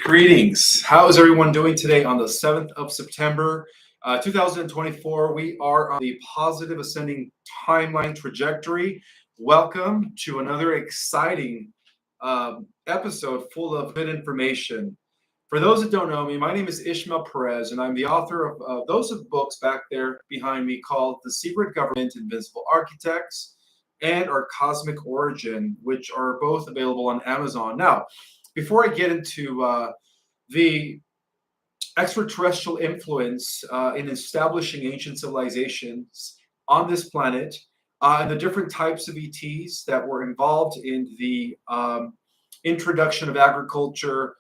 Greetings. How is everyone doing today on the 7th of September, 2024? We are on the positive ascending timeline trajectory. Welcome to another exciting episode full of good information. For those that don't know me, my name is Ishmael Perez, and I'm the author of those books back there behind me called The Secret Government, Invincible Architects, and Our Cosmic Origin, which are both available on Amazon. Now, before I get into the extraterrestrial influence in establishing ancient civilizations on this planet, and the different types of ETs that were involved in the introduction of agriculture,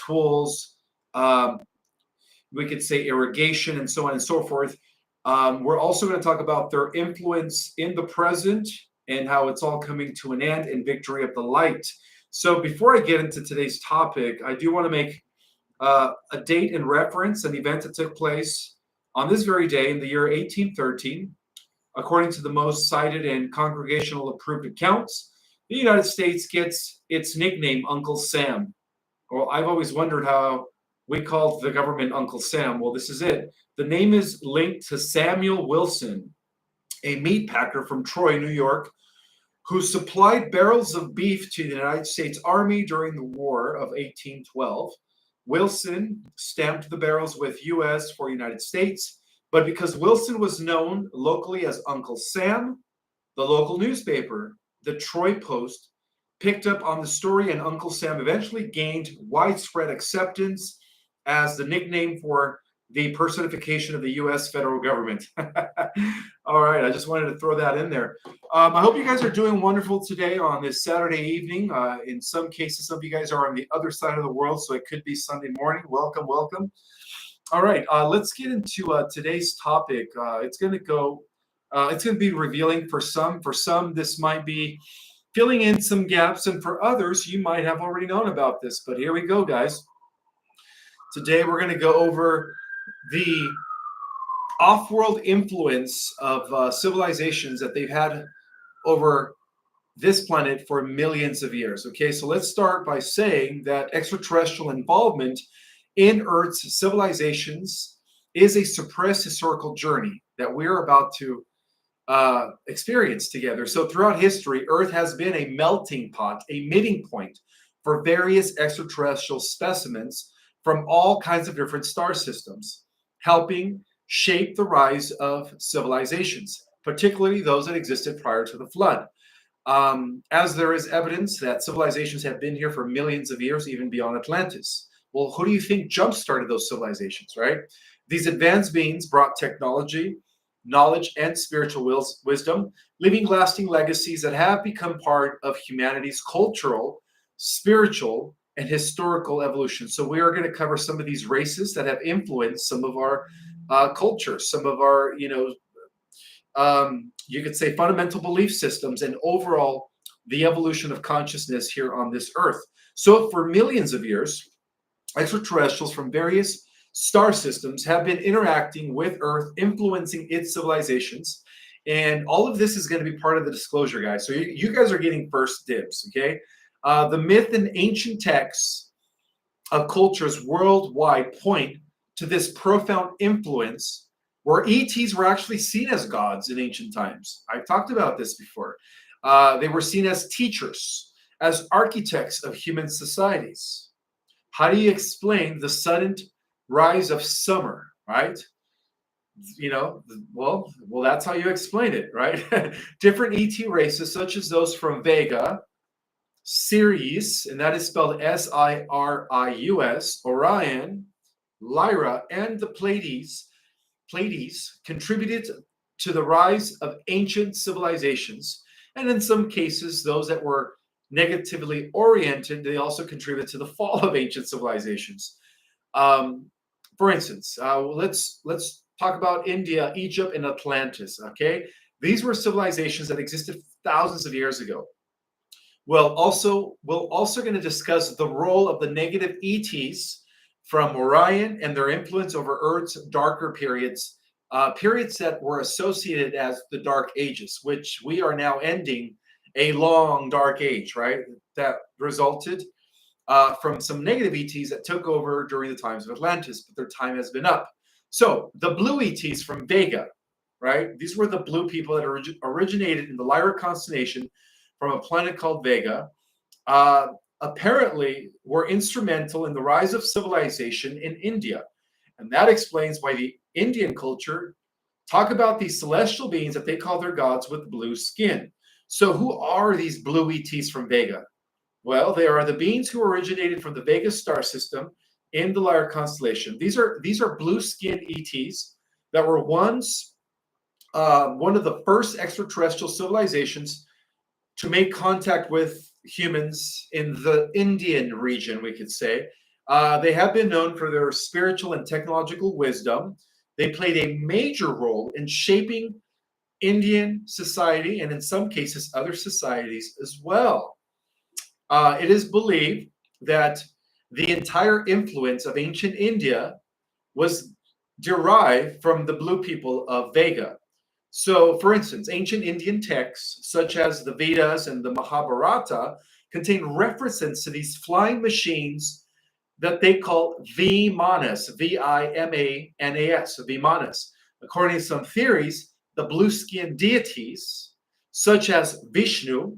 tools, we could say irrigation, and so on and so forth. We're also going to talk about their influence in the present and how it's all coming to an end in victory of the light. So before I get into today's topic, I do want to make a date in reference, an event that took place on this very day in the year 1813. According to the most cited and congregational approved accounts, the United States gets its nickname Uncle Sam. Well, I've always wondered how we called the government Uncle Sam. Well, this is it. The name is linked to Samuel Wilson, a meat packer from Troy, New York, who supplied barrels of beef to the United States Army during the War of 1812. Wilson stamped the barrels with U.S. for United States, but because Wilson was known locally as Uncle Sam, the local newspaper, the Troy Post, picked up on the story, and Uncle Sam eventually gained widespread acceptance as the nickname for the personification of the U.S. federal government. All right, I just wanted to throw that in there. I hope you guys are doing wonderful today on this Saturday evening. In some cases, some of you guys are on the other side of the world, so it could be Sunday morning. Welcome, welcome. All right, let's get into today's topic. It's going to be revealing for some. For some, this might be filling in some gaps, and for others, you might have already known about this. But here we go, guys. Today, we're going to go over the off-world influence of civilizations that they've had over this planet for millions of years. Okay, so let's start by saying that extraterrestrial involvement in Earth's civilizations is a suppressed historical journey that we're about to experience together. So throughout history, Earth has been a melting pot, a meeting point for various extraterrestrial specimens from all kinds of different star systems, helping shape the rise of civilizations, particularly those that existed prior to the flood. As there is evidence that civilizations have been here for millions of years, even beyond Atlantis. Well, who do you think jump-started those civilizations, right? These advanced beings brought technology, knowledge, and spiritual wisdom, leaving lasting legacies that have become part of humanity's cultural, spiritual, and historical evolution. So we are going to cover some of these races that have influenced some of our cultures, some of our, you could say fundamental belief systems, and overall the evolution of consciousness here on this earth. So for millions of years, extraterrestrials from various star systems have been interacting with Earth, influencing its civilizations. And all of this is going to be part of the disclosure, guys. So you guys are getting first dibs, okay? The myth and ancient texts of cultures worldwide point to this profound influence where ETs were actually seen as gods in ancient times. I've talked about this before. They were seen as teachers, as architects of human societies. How do you explain the sudden rise of summer, right? Well, that's how you explain it, right? Different ET races, such as those from Vega, Sirius, and that is spelled Sirius, Orion, Lyra, and the Pleiades contributed to the rise of ancient civilizations. And in some cases, those that were negatively oriented, they also contributed to the fall of ancient civilizations. For instance, let's talk about India, Egypt, and Atlantis, okay? These were civilizations that existed thousands of years ago. We're also going to discuss the role of the negative ETs from Orion and their influence over Earth's darker periods, periods that were associated as the Dark Ages, which we are now ending a long dark age, right? That resulted from some negative ETs that took over during the times of Atlantis, but their time has been up. So the blue ETs from Vega, right? These were the blue people that originated in the Lyra constellation from a planet called Vega. Apparently were instrumental in the rise of civilization in India. And that explains why the Indian culture talk about these celestial beings that they call their gods with blue skin. So who are these blue ETs from Vega? Well, they are the beings who originated from the Vega star system in the Lyra constellation. These are blue skin ETs that were once one of the first extraterrestrial civilizations to make contact with humans in the Indian region, we could say. They have been known for their spiritual and technological wisdom. They played a major role in shaping Indian society and in some cases other societies as well. It is believed that the entire influence of ancient India was derived from the blue people of Vega. So, for instance, ancient Indian texts such as the Vedas and the Mahabharata contain references to these flying machines that they call Vimanas, Vimanas, Vimanas. According to some theories, the blue-skinned deities such as Vishnu,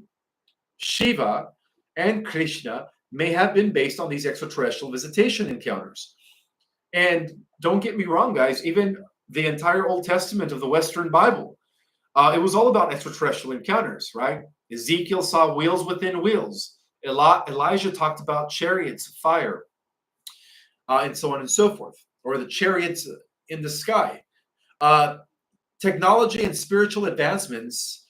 Shiva, and Krishna may have been based on these extraterrestrial visitation encounters. And don't get me wrong, guys, even the entire Old Testament of the Western Bible, it was all about extraterrestrial encounters, right? Ezekiel saw wheels within wheels. Elijah talked about chariots of fire, and so on and so forth, or the chariots in the sky. Technology and spiritual advancements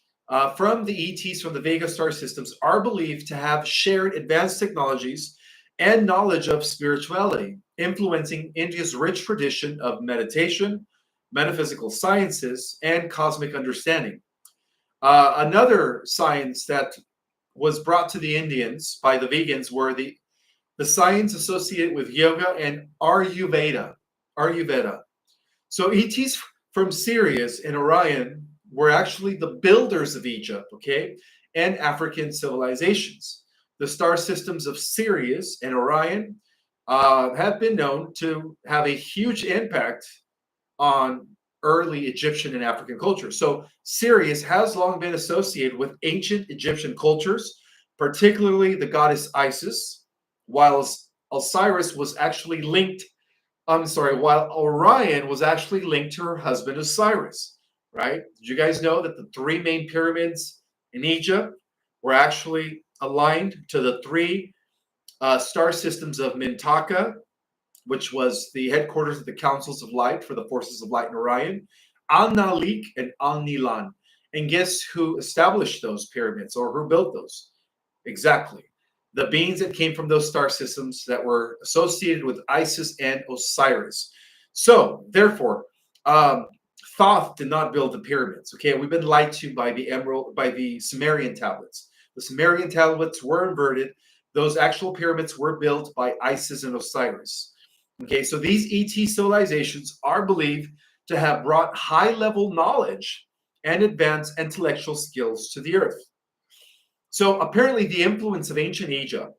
from the ETs from the Vega star systems are believed to have shared advanced technologies and knowledge of spirituality, influencing India's rich tradition of meditation, metaphysical sciences, and cosmic understanding. Another science that was brought to the Indians by the vegans were the science associated with yoga and Ayurveda. So ETs from Sirius and Orion were actually the builders of Egypt, okay, and African civilizations. The star systems of Sirius and Orion have been known to have a huge impact on early Egyptian and African culture. So Sirius has long been associated with ancient Egyptian cultures, particularly the goddess Isis, while Osiris was actually linked, while Orion was actually linked to her husband Osiris, right? Did you guys know that the three main pyramids in Egypt were actually aligned to the three star systems of Mintaka, which was the headquarters of the Councils of Light for the Forces of Light in Orion, Al-Nalik and Al-Nilan. And guess who established those pyramids or who built those? Exactly. The beings that came from those star systems that were associated with Isis and Osiris. So, therefore, Thoth did not build the pyramids. Okay, we've been lied to by the Sumerian tablets. The Sumerian tablets were inverted. Those actual pyramids were built by Isis and Osiris. Okay, so these ET civilizations are believed to have brought high-level knowledge and advanced intellectual skills to the earth. So apparently the influence of ancient Egypt,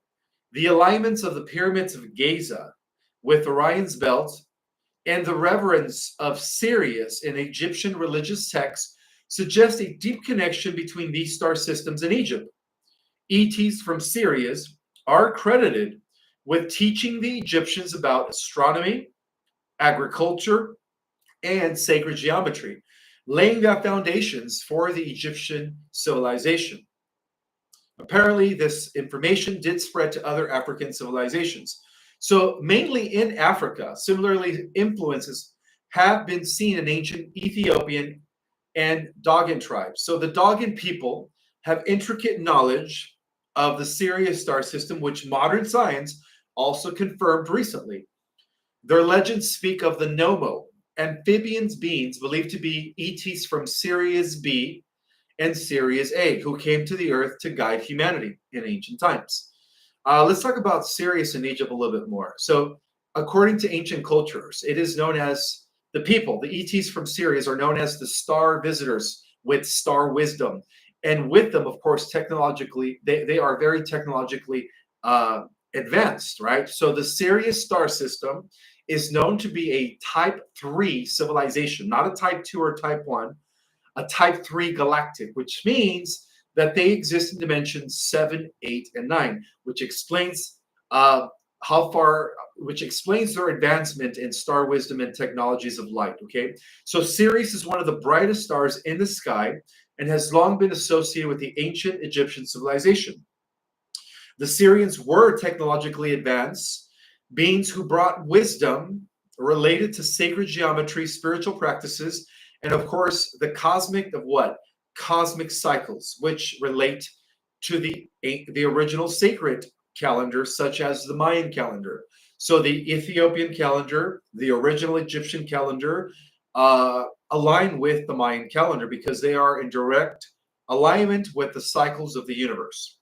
the alignments of the pyramids of Giza with Orion's belt, and the reverence of Sirius in Egyptian religious texts suggest a deep connection between these star systems and Egypt. ETs from Sirius are credited with teaching the Egyptians about astronomy, agriculture, and sacred geometry, laying the foundations for the Egyptian civilization. Apparently, this information did spread to other African civilizations. So, mainly in Africa, similarly, influences have been seen in ancient Ethiopian and Dogon tribes. So, the Dogon people have intricate knowledge of the Sirius star system, which modern science also confirmed recently. Their legends speak of the Nomo, amphibians beings believed to be ETs from Sirius B and Sirius A, who came to the earth to guide humanity in ancient times. Let's talk about Sirius in Egypt a little bit more. So, according to ancient cultures, it is known as the people, the ETs from Sirius are known as the star visitors with star wisdom. And with them, of course, technologically, they are very technologically advanced, right? So the Sirius star system is known to be a type 3 civilization, not a type 2 or type 1, a type 3 galactic, which means that they exist in dimensions 7, 8, and 9, which explains which explains their advancement in star wisdom and technologies of light. Okay, so Sirius is one of the brightest stars in the sky and has long been associated with the ancient Egyptian civilization. The Sirians were technologically advanced beings who brought wisdom related to sacred geometry, spiritual practices, and of course the cosmic of what? Cosmic cycles, which relate to the original sacred calendar, such as the Mayan calendar. So the Ethiopian calendar, the original Egyptian calendar, align with the Mayan calendar because they are in direct alignment with the cycles of the universe.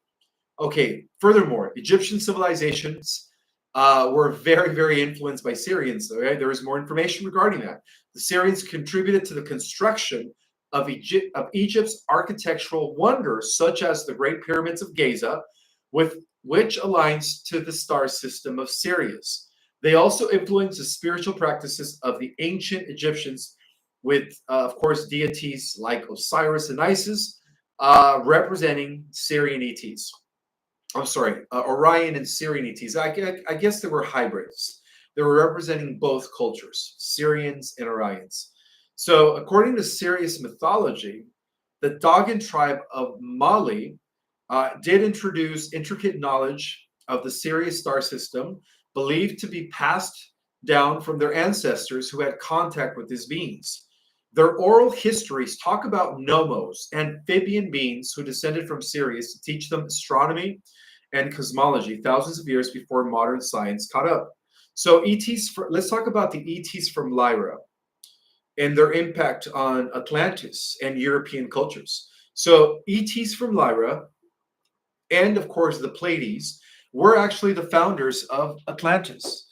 Okay, furthermore, Egyptian civilizations were very, very influenced by Syrians. Okay? There is more information regarding that. The Syrians contributed to the construction of Egypt's architectural wonders, such as the Great Pyramids of Giza, which aligns to the star system of Sirius. They also influenced the spiritual practices of the ancient Egyptians with, of course, deities like Osiris and Isis, representing Sirian ETs. I'm sorry, Orion and Sirian ETs. I guess they were hybrids. They were representing both cultures, Syrians and Orions. So according to Sirius mythology, the Dogon tribe of Mali did introduce intricate knowledge of the Sirius star system, believed to be passed down from their ancestors who had contact with these beings. Their oral histories talk about Nomos, amphibian beings who descended from Sirius to teach them astronomy and cosmology thousands of years before modern science caught up. So let's talk about the ETs from Lyra and their impact on Atlantis and European cultures. So ETs from Lyra and of course the Pleiades were actually the founders of Atlantis.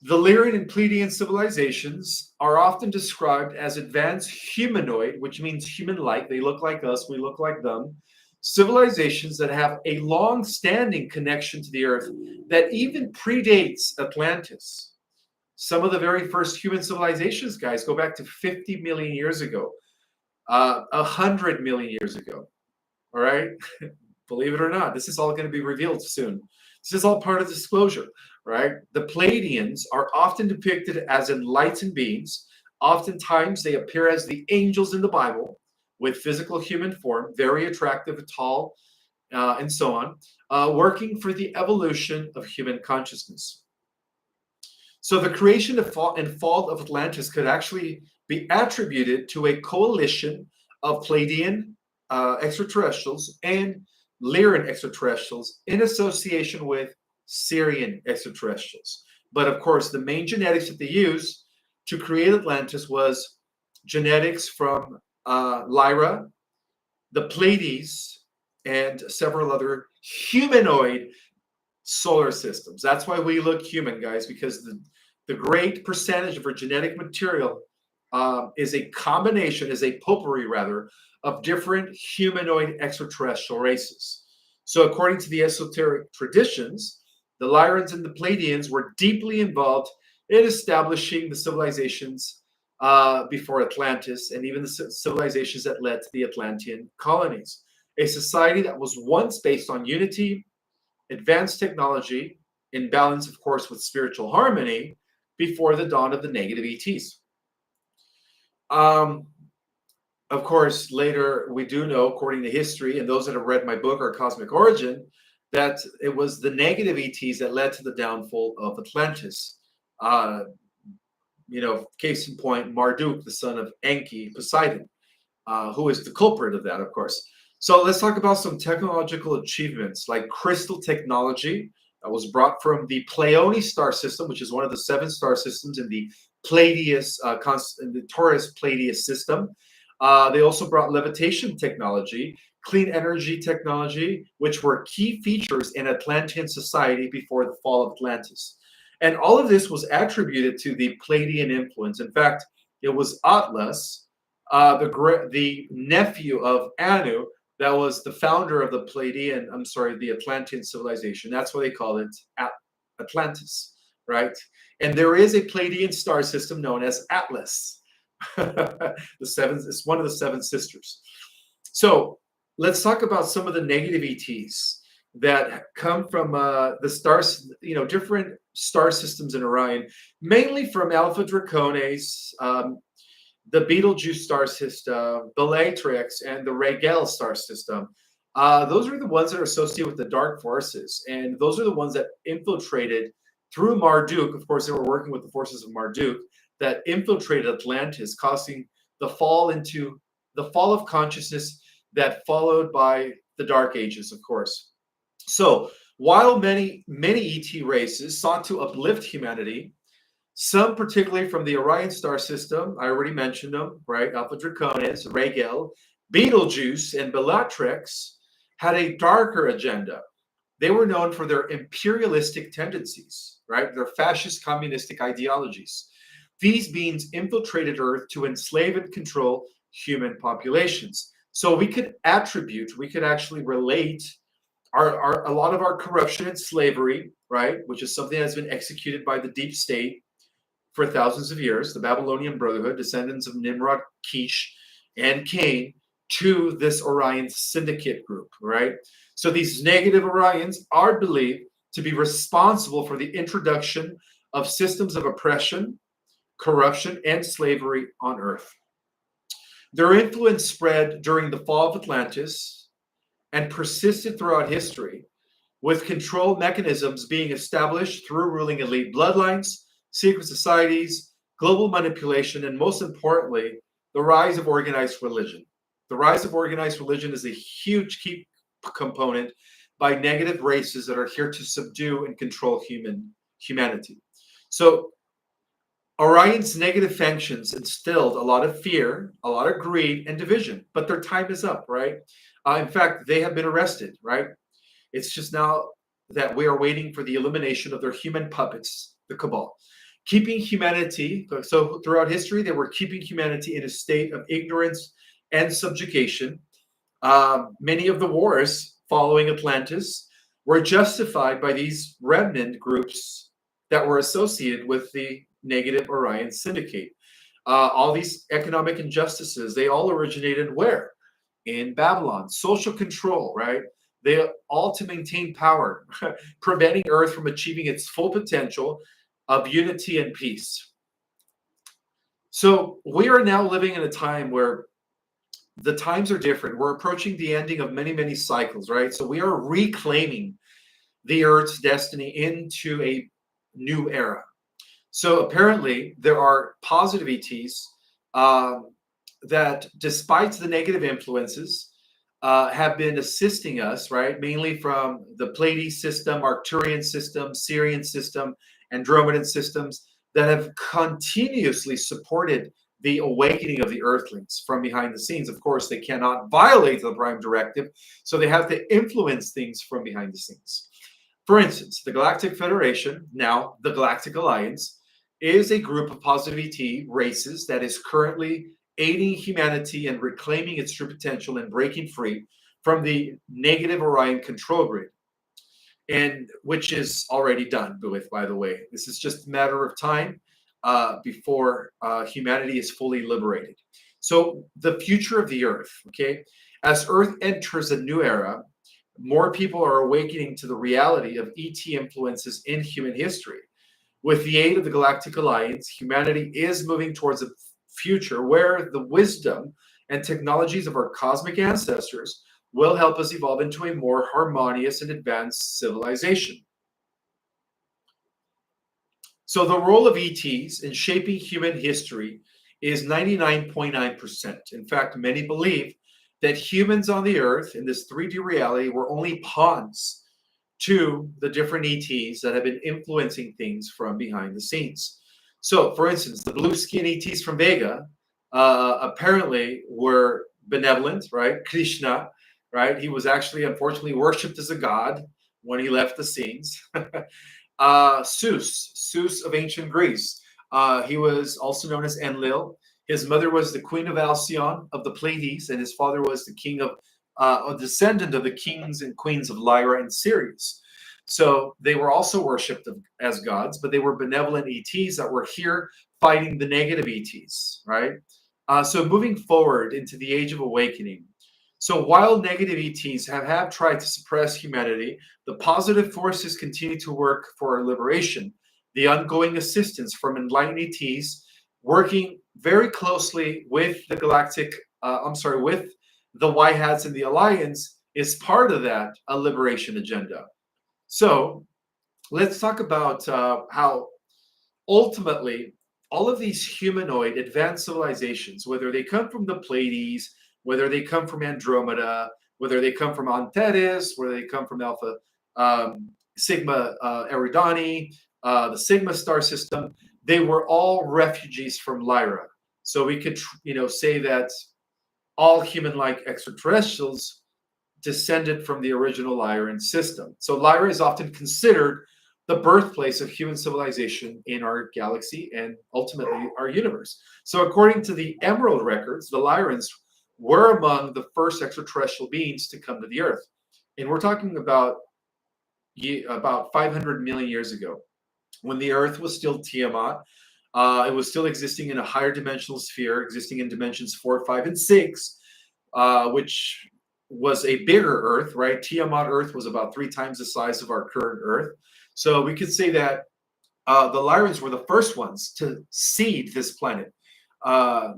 The Lyran and Pleiadian civilizations are often described as advanced humanoid, which means human-like. They look like us, we look like them. Civilizations that have a long-standing connection to the Earth that even predates Atlantis. Some of the very first human civilizations, guys, go back to 50 million years ago, 100 million years ago. All right? Believe it or not, this is all going to be revealed soon. This is all part of disclosure, right? The Pleiadians are often depicted as enlightened beings. Oftentimes, they appear as the angels in the Bible with physical human form, very attractive, tall, and so on, working for the evolution of human consciousness. So the creation and fall of Atlantis could actually be attributed to a coalition of Pleiadian extraterrestrials and Lyran extraterrestrials in association with Sirian extraterrestrials. But of course, the main genetics that they used to create Atlantis was genetics from Lyra, the Pleiades, and several other humanoid solar systems. That's why we look human, guys, because the great percentage of our genetic material is a combination, is a potpourri rather, of different humanoid extraterrestrial races. So according to the esoteric traditions, the Lyrans and the Pleiadians were deeply involved in establishing the civilizations before Atlantis and even the civilizations that led to the Atlantean colonies. A society that was once based on unity, advanced technology, in balance, of course, with spiritual harmony before the dawn of the negative ETs. Of course, later we do know, according to history, and those that have read my book, Our Cosmic Origin, that it was the negative ETs that led to the downfall of Atlantis. Case in point, Marduk, the son of Enki, Poseidon, who is the culprit of that, of course. So let's talk about some technological achievements like crystal technology that was brought from the Pleione star system, which is one of the 7 star systems in the Pleiades, in the Taurus Pleiades system. They also brought levitation technology, clean energy technology, which were key features in Atlantean society before the fall of Atlantis. And all of this was attributed to the Pleiadian influence. In fact, it was Atlas, the nephew of Anu, that was the founder of the the Atlantean civilization. That's why they call it Atlantis, right? And there is a Pleiadian star system known as Atlas. It's one of the seven sisters. So let's talk about some of the negative ETs that come from the stars, different star systems in Orion, mainly from Alpha Draconis, the Betelgeuse star system, Bellatrix, and the Rigel star system. Those are the ones that are associated with the dark forces, and those are the ones that infiltrated through Marduk. Of course, they were working with the forces of Marduk that infiltrated Atlantis, causing the fall of consciousness that followed by the Dark Ages, of course. So while many ET races sought to uplift humanity, some, particularly from the Orion star system, I already mentioned them, right? Alpha Draconis, Rigel, Betelgeuse, and Bellatrix, had a darker agenda. They were known for their imperialistic tendencies, right? Their fascist communistic ideologies. These beings infiltrated Earth to enslave and control human populations. So we could actually relate a lot of our corruption and slavery, right? Which is something that's been executed by the deep state for thousands of years, the Babylonian brotherhood, descendants of Nimrod, Kish, and Cain, to this Orion syndicate group, right? So these negative Orions are believed to be responsible for the introduction of systems of oppression, corruption, and slavery on Earth. Their influence spread during the fall of Atlantis and persisted throughout history, with control mechanisms being established through ruling elite bloodlines, secret societies, global manipulation, and most importantly, the rise of organized religion. The rise of organized religion is a huge key component by negative races that are here to subdue and control humanity. So Orion's negative functions instilled a lot of fear, a lot of greed, and division, but their time is up, right? In fact, they have been arrested, right? It's just now that we are waiting for the elimination of their human puppets, the Cabal. Keeping humanity, so throughout history, they were keeping humanity in a state of ignorance and subjugation. Many of the wars following Atlantis were justified by these remnant groups that were associated with the negative Orion syndicate. All these economic injustices, they all originated where? In Babylon. Social control, right? They all to maintain power, preventing Earth from achieving its full potential of unity and peace. So we are now living in a time where the times are different. We're approaching the ending of many, many cycles, right? So we are reclaiming the Earth's destiny into a new era. So apparently there are positive ETs that, despite the negative influences, have been assisting us, right? Mainly from the Pleiadian system, Arcturian system, Sirian system, Andromedan systems that have continuously supported the awakening of the Earthlings from behind the scenes. Of course, they cannot violate the Prime Directive, so they have to influence things from behind the scenes. For instance, the Galactic Federation, now the Galactic Alliance, is a group of positive ET races that is currently aiding humanity and reclaiming its true potential and breaking free from the negative Orion control grid, and which is already done with, by the way. This is just a matter of time before humanity is fully liberated. So the future of the Earth, okay? As Earth enters a new era, more people are awakening to the reality of ET influences in human history. With the aid of the Galactic Alliance, humanity is moving towards a future where the wisdom and technologies of our cosmic ancestors will help us evolve into a more harmonious and advanced civilization. So the role of ETs in shaping human history is 99.9%. In fact, many believe that humans on the Earth in this 3D reality were only pawns to the different ETs that have been influencing things from behind the scenes. So, for instance, the blue skin ETs from Vega apparently were benevolent, right? Krishna, right? He was actually, unfortunately, worshipped as a god when he left the scenes. Zeus of ancient Greece. He was also known as Enlil. His mother was the queen of Alcyone of the Pleiades, and his father was the king of a descendant of the kings and queens of Lyra and Sirius. So they were also worshipped as gods, but they were benevolent ETs that were here fighting the negative ETs, right? So moving forward into the Age of Awakening. So while negative ETs have tried to suppress humanity, the positive forces continue to work for our liberation. The ongoing assistance from enlightened ETs working very closely with the with the White Hats and the Alliance is part of that liberation agenda. So let's talk about how ultimately all of these humanoid advanced civilizations, whether they come from the Pleiades, whether they come from Andromeda, whether they come from Antares, whether they come from Alpha Sigma Eridani, the Sigma star system, they were all refugees from Lyra. So we could, say that all human-like extraterrestrials descended from the original Lyran system. So Lyra is often considered the birthplace of human civilization in our galaxy and ultimately our universe. So according to the Emerald records, the Lyrans were among the first extraterrestrial beings to come to the Earth. And we're talking about 500 million years ago, when the Earth was still Tiamat. It was still existing in a higher dimensional sphere, existing in dimensions 4, 5, and 6, which was a bigger Earth, right? Tiamat Earth was about 3 times the size of our current Earth. So we could say that the Lyrans were the first ones to seed this planet.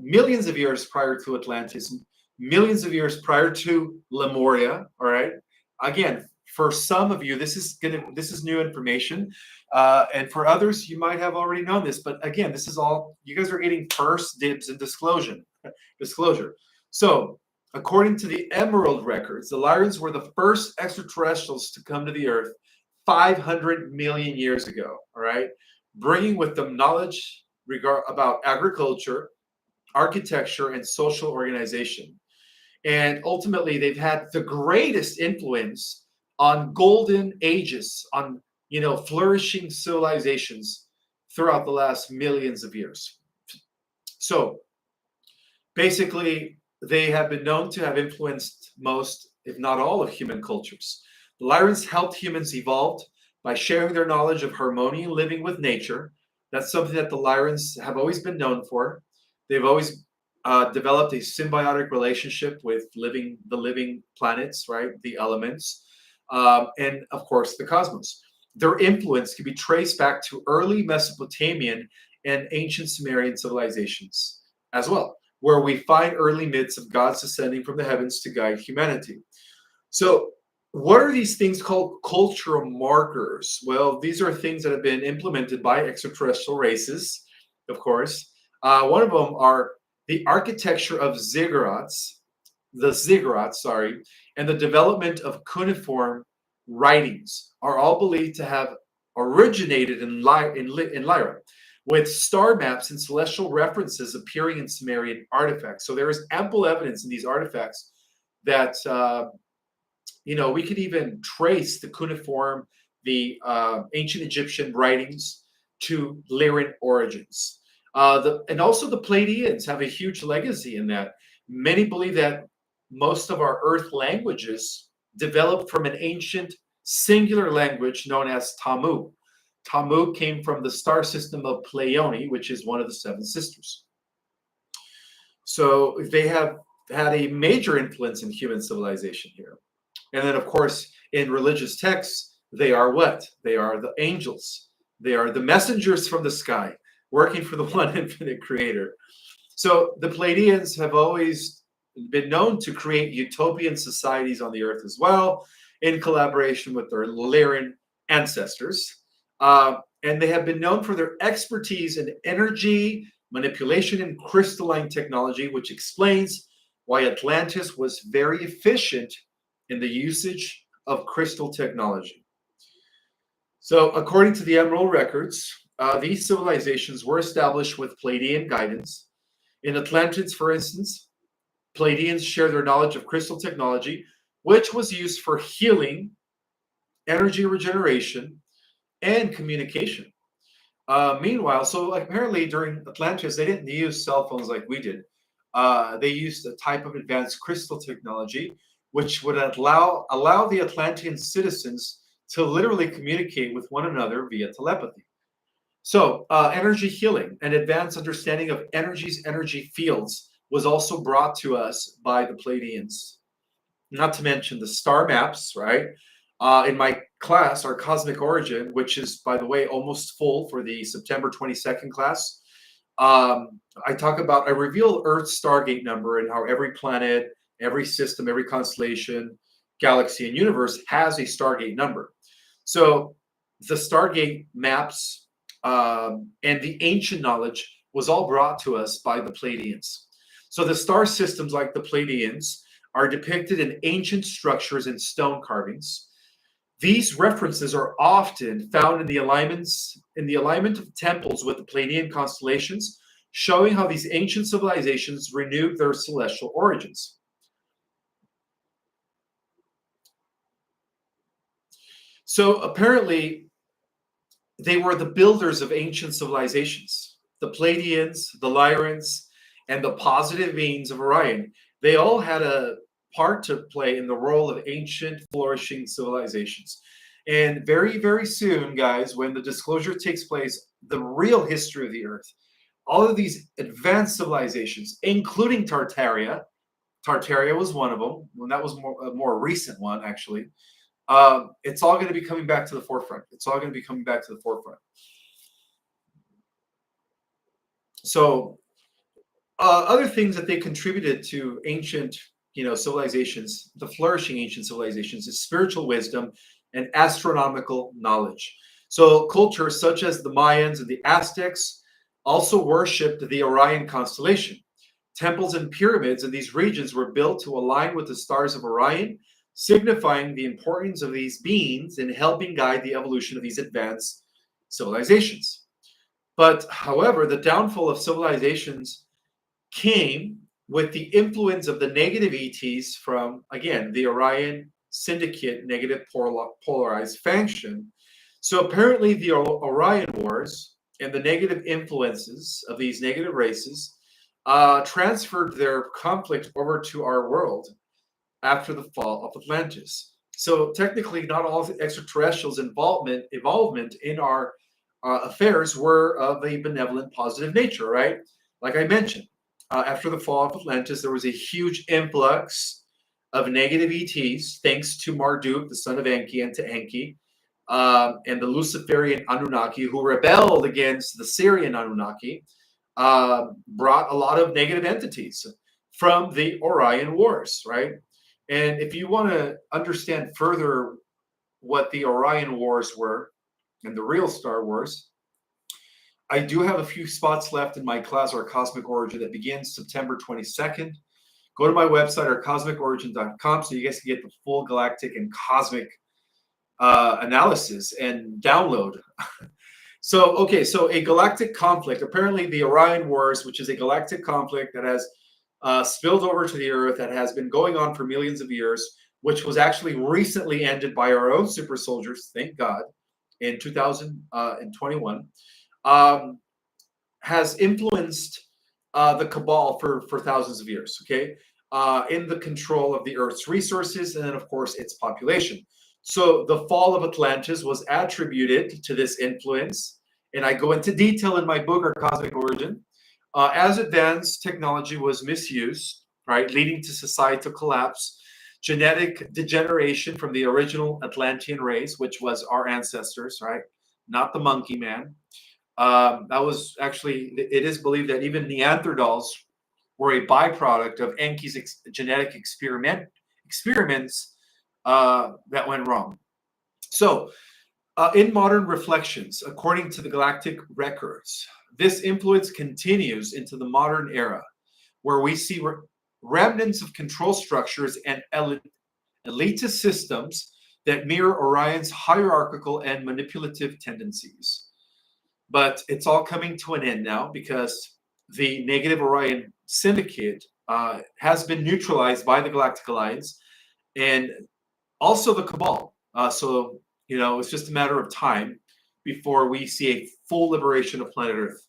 Millions of years prior to Atlantis, millions of years prior to Lemuria, all right? Again, for some of you, this is new information. And for others, you might have already known this. But again, this is all, you guys are getting first dibs and disclosure. So according to the Emerald records, the Lyrans were the first extraterrestrials to come to the Earth 500 million years ago, all right? Bringing with them knowledge about agriculture, architecture, and social organization. And ultimately, they've had the greatest influence on golden ages, on flourishing civilizations throughout the last millions of years. So basically, they have been known to have influenced most, if not all, of human cultures. The Lyrans helped humans evolve by sharing their knowledge of harmony and living with nature. That's something that the Lyrans have always been known for. They've always developed a symbiotic relationship with the living planets, right? The elements, and of course the cosmos. Their influence can be traced back to early Mesopotamian and ancient Sumerian civilizations as well, where we find early myths of gods descending from the heavens to guide humanity. So what are these things called cultural markers? Well, these are things that have been implemented by extraterrestrial races, of course. One of them are the architecture of ziggurats, and the development of cuneiform writings are all believed to have originated in Lyra, with star maps and celestial references appearing in Sumerian artifacts. So there is ample evidence in these artifacts that we could even trace the cuneiform, the ancient Egyptian writings to Lyran origins. And also the Pleiadians have a huge legacy in that. Many believe that most of our Earth languages developed from an ancient singular language known as Tamu. Tamu came from the star system of Pleione, which is one of the 7 sisters. So they have had a major influence in human civilization here. And then, of course, in religious texts, they are what? They are the angels. They are the messengers from the sky, working for the one infinite creator. So the Pleiadians have always been known to create utopian societies on the Earth as well, in collaboration with their Lyran ancestors. And they have been known for their expertise in energy, manipulation, and crystalline technology, which explains why Atlantis was very efficient in the usage of crystal technology. So according to the Emerald records, these civilizations were established with Pleiadian guidance. In Atlantis, for instance, Pleiadians share their knowledge of crystal technology, which was used for healing, energy regeneration, and communication. Meanwhile, so apparently during Atlantis, they didn't use cell phones like we did. They used a type of advanced crystal technology, which would allow the Atlantean citizens to literally communicate with one another via telepathy. So, energy healing and advanced understanding of energy fields was also brought to us by the Pleiadians. Not to mention the star maps, right? In my class, our cosmic origin, which is, by the way, almost full for the September 22nd class, I reveal Earth's Stargate number and how every planet, every system, every constellation, galaxy, and universe has a Stargate number. So the Stargate maps and the ancient knowledge was all brought to us by the Pleiadians. So the star systems like the Pleiadians are depicted in ancient structures and stone carvings. These references are often found in the alignment of temples with the Pleiadian constellations, showing how these ancient civilizations renewed their celestial origins. So apparently, they were the builders of ancient civilizations. The Pleiadians, the Lyrans, and the positive beings of Orion. They all had a part to play in the role of ancient, flourishing civilizations. And very, very soon, guys, when the disclosure takes place, the real history of the Earth, all of these advanced civilizations, including Tartaria was one of them, and that was a more recent one, actually. It's all going to be coming back to the forefront. It's all going to be coming back to the forefront. So, other things that they contributed to ancient, civilizations, the flourishing ancient civilizations, is spiritual wisdom and astronomical knowledge. So, cultures such as the Mayans and the Aztecs also worshipped the Orion constellation. Temples and pyramids in these regions were built to align with the stars of Orion, signifying the importance of these beings in helping guide the evolution of these advanced civilizations. But, however, the downfall of civilizations came with the influence of the negative ETs from, again, the Orion Syndicate negative polarized faction. So apparently the Orion Wars and the negative influences of these negative races transferred their conflict over to our world after the fall of Atlantis. So technically, not all the extraterrestrials' involvement in our affairs were of a benevolent, positive nature, right? Like I mentioned, after the fall of Atlantis, there was a huge influx of negative ETs, thanks to Marduk, the son of Enki, and to Enki, and the Luciferian Anunnaki, who rebelled against the Sirian Anunnaki, brought a lot of negative entities from the Orion Wars, right? And if you want to understand further what the Orion Wars were and the real Star Wars, I do have a few spots left in my class, Our Cosmic Origin, that begins September 22nd. Go to my website, ourcosmicorigin.com, so you guys can get the full galactic and cosmic analysis and download. So a galactic conflict. Apparently, the Orion Wars, which is a galactic conflict that has spilled over to the Earth, that has been going on for millions of years, which was actually recently ended by our own super soldiers, thank God, in 2021, has influenced the cabal for thousands of years, okay? In the control of the Earth's resources and then, of course, its population. So the fall of Atlantis was attributed to this influence, and I go into detail in my book, Our Cosmic Origin. As advanced technology was misused, right, leading to societal collapse, genetic degeneration from the original Atlantean race, which was our ancestors, right, not the monkey man. That was actually, it is believed that even Neanderthals were a byproduct of Enki's genetic experiments that went wrong. So, in modern reflections, according to the galactic records, this influence continues into the modern era, where we see remnants of control structures and elitist systems that mirror Orion's hierarchical and manipulative tendencies. But it's all coming to an end now because the negative Orion Syndicate has been neutralized by the Galactic Alliance and also the Cabal. So, it's just a matter of time before we see a full liberation of planet Earth.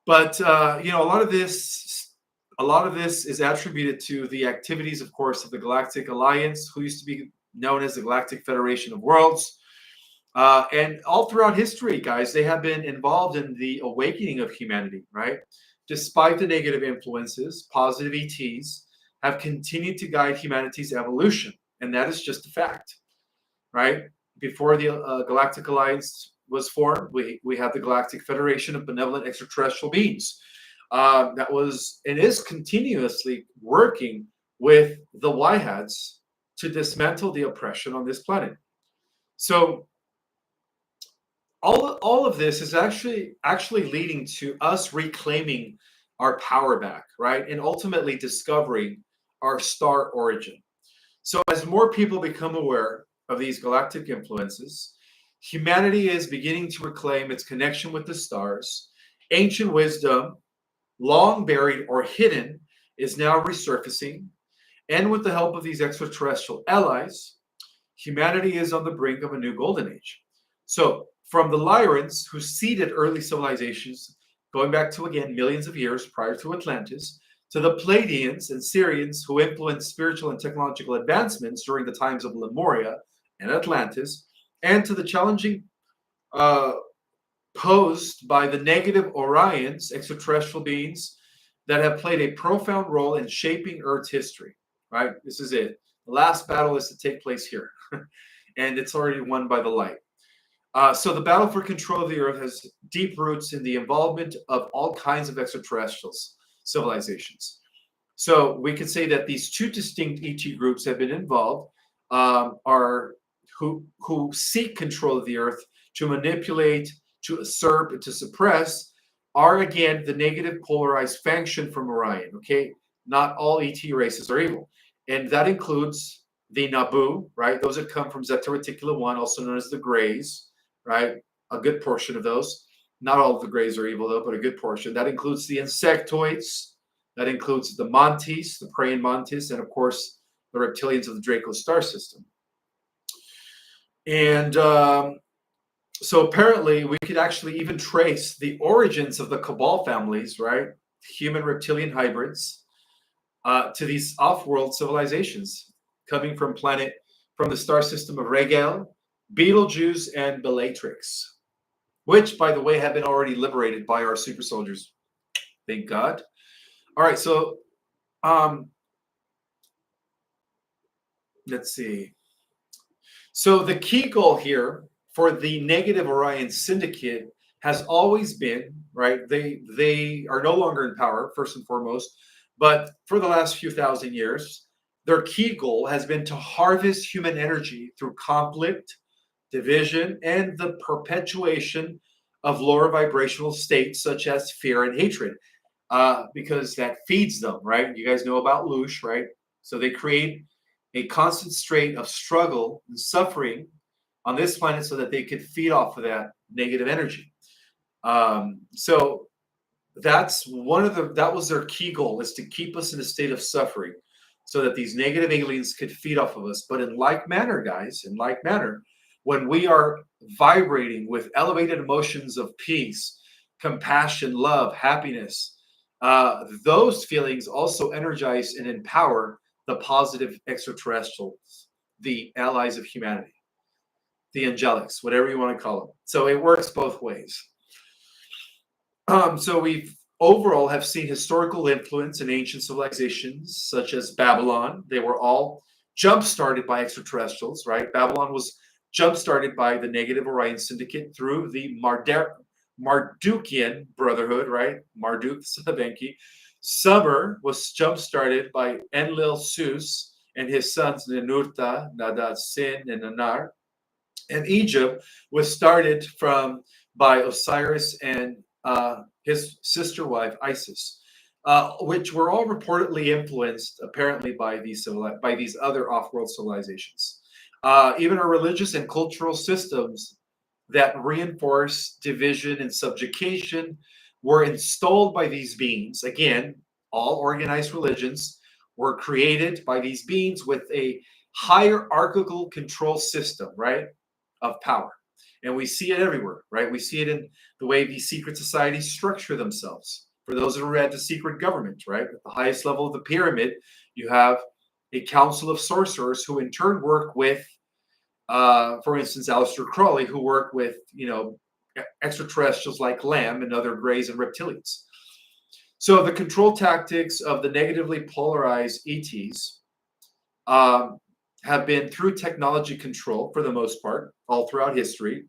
But, a lot of this A lot of this is attributed to the activities, of course, of the Galactic Alliance, who used to be known as the Galactic Federation of Worlds. And all throughout history, guys, they have been involved in the awakening of humanity, right? Despite the negative influences, positive ETs have continued to guide humanity's evolution. And that is just a fact, right? Before the Galactic Alliance was formed, we had the Galactic Federation of Benevolent Extraterrestrial Beings. That was and is continuously working with the Y-Hats to dismantle the oppression on this planet. So all of this is actually leading to us reclaiming our power back, right? And ultimately discovering our star origin. So as more people become aware of these galactic influences, humanity is beginning to reclaim its connection with the stars. Ancient wisdom, long buried or hidden, is now resurfacing. And with the help of these extraterrestrial allies, humanity is on the brink of a new golden age. So from the Lyrans, who seeded early civilizations, going back to, again, millions of years prior to Atlantis, to the Pleiadians and Sirians, who influenced spiritual and technological advancements during the times of Lemuria and Atlantis, and to the challenging posed by the negative Orions, extraterrestrial beings, that have played a profound role in shaping Earth's history, right? This is it. The last battle is to take place here, and it's already won by the light. So the battle for control of the Earth has deep roots in the involvement of all kinds of extraterrestrials, civilizations. So we could say that these two distinct ET groups have been involved, who seek control of the Earth to manipulate, to usurp, and to suppress, are again the negative polarized faction from Orion. Okay, not all ET races are evil, and that includes the Nabu, right? Those that come from Zeta Reticula 1, also known as the Greys, right? A good portion of those. Not all of the Greys are evil, though, but a good portion. That includes the insectoids. That includes the Montes, the praying Montes, and of course, the reptilians of the Draco star system. And so apparently, we could actually even trace the origins of the Cabal families, right? Human reptilian hybrids, to these off-world civilizations coming from the star system of Regel, Betelgeuse, and Bellatrix, which, by the way, have been already liberated by our super soldiers. Thank God. All right, so let's see. So the key goal here for the negative Orion syndicate has always been, right? They are no longer in power, first and foremost, but for the last few thousand years, their key goal has been to harvest human energy through conflict, division, and the perpetuation of lower vibrational states such as fear and hatred, because that feeds them, right? You guys know about Lush, right? So they create a constant strain of struggle and suffering on this planet so that they could feed off of that negative energy. So that was their key goal, is to keep us in a state of suffering so that these negative aliens could feed off of us. But in like manner, guys, when we are vibrating with elevated emotions of peace, compassion, love, happiness, those feelings also energize and empower the positive extraterrestrials, the allies of humanity, the angelics, whatever you want to call them. So it works both ways. So we've overall have seen historical influence in ancient civilizations such as Babylon. They were all jump-started by extraterrestrials, right? Babylon was jump-started by the negative Orion syndicate through the Mardukian brotherhood, right? Marduk Sabenki. Sumer was jump-started by Enlil Sus and his sons Ninurta, Nadad Sin, and Nanar. And Egypt was started by Osiris and his sister wife Isis, which were all reportedly influenced, apparently, by these other off-world civilizations. Even our religious and cultural systems that reinforce division and subjugation were installed by these beings. Again, all organized religions were created by these beings with a hierarchical control system, right, of power. And we see it everywhere, right? We see it in the way these secret societies structure themselves. For those that are at the secret government, right? At the highest level of the pyramid, you have a council of sorcerers who in turn work with, for instance, Aleister Crowley, who work with, extraterrestrials like Lamb and other greys and reptilians. So the control tactics of the negatively polarized ETs have been through technology control for the most part, all throughout history.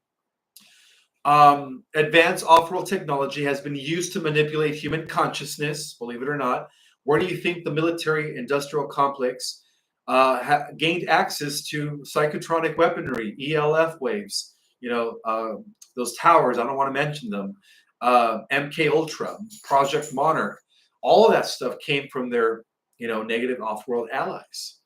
Advanced off-world technology has been used to manipulate human consciousness, believe it or not. Where do you think the military-industrial complex gained access to psychotronic weaponry, ELF waves, those towers, I don't want to mention them, MK Ultra, Project Monarch, all of that stuff came from their, negative off-world allies.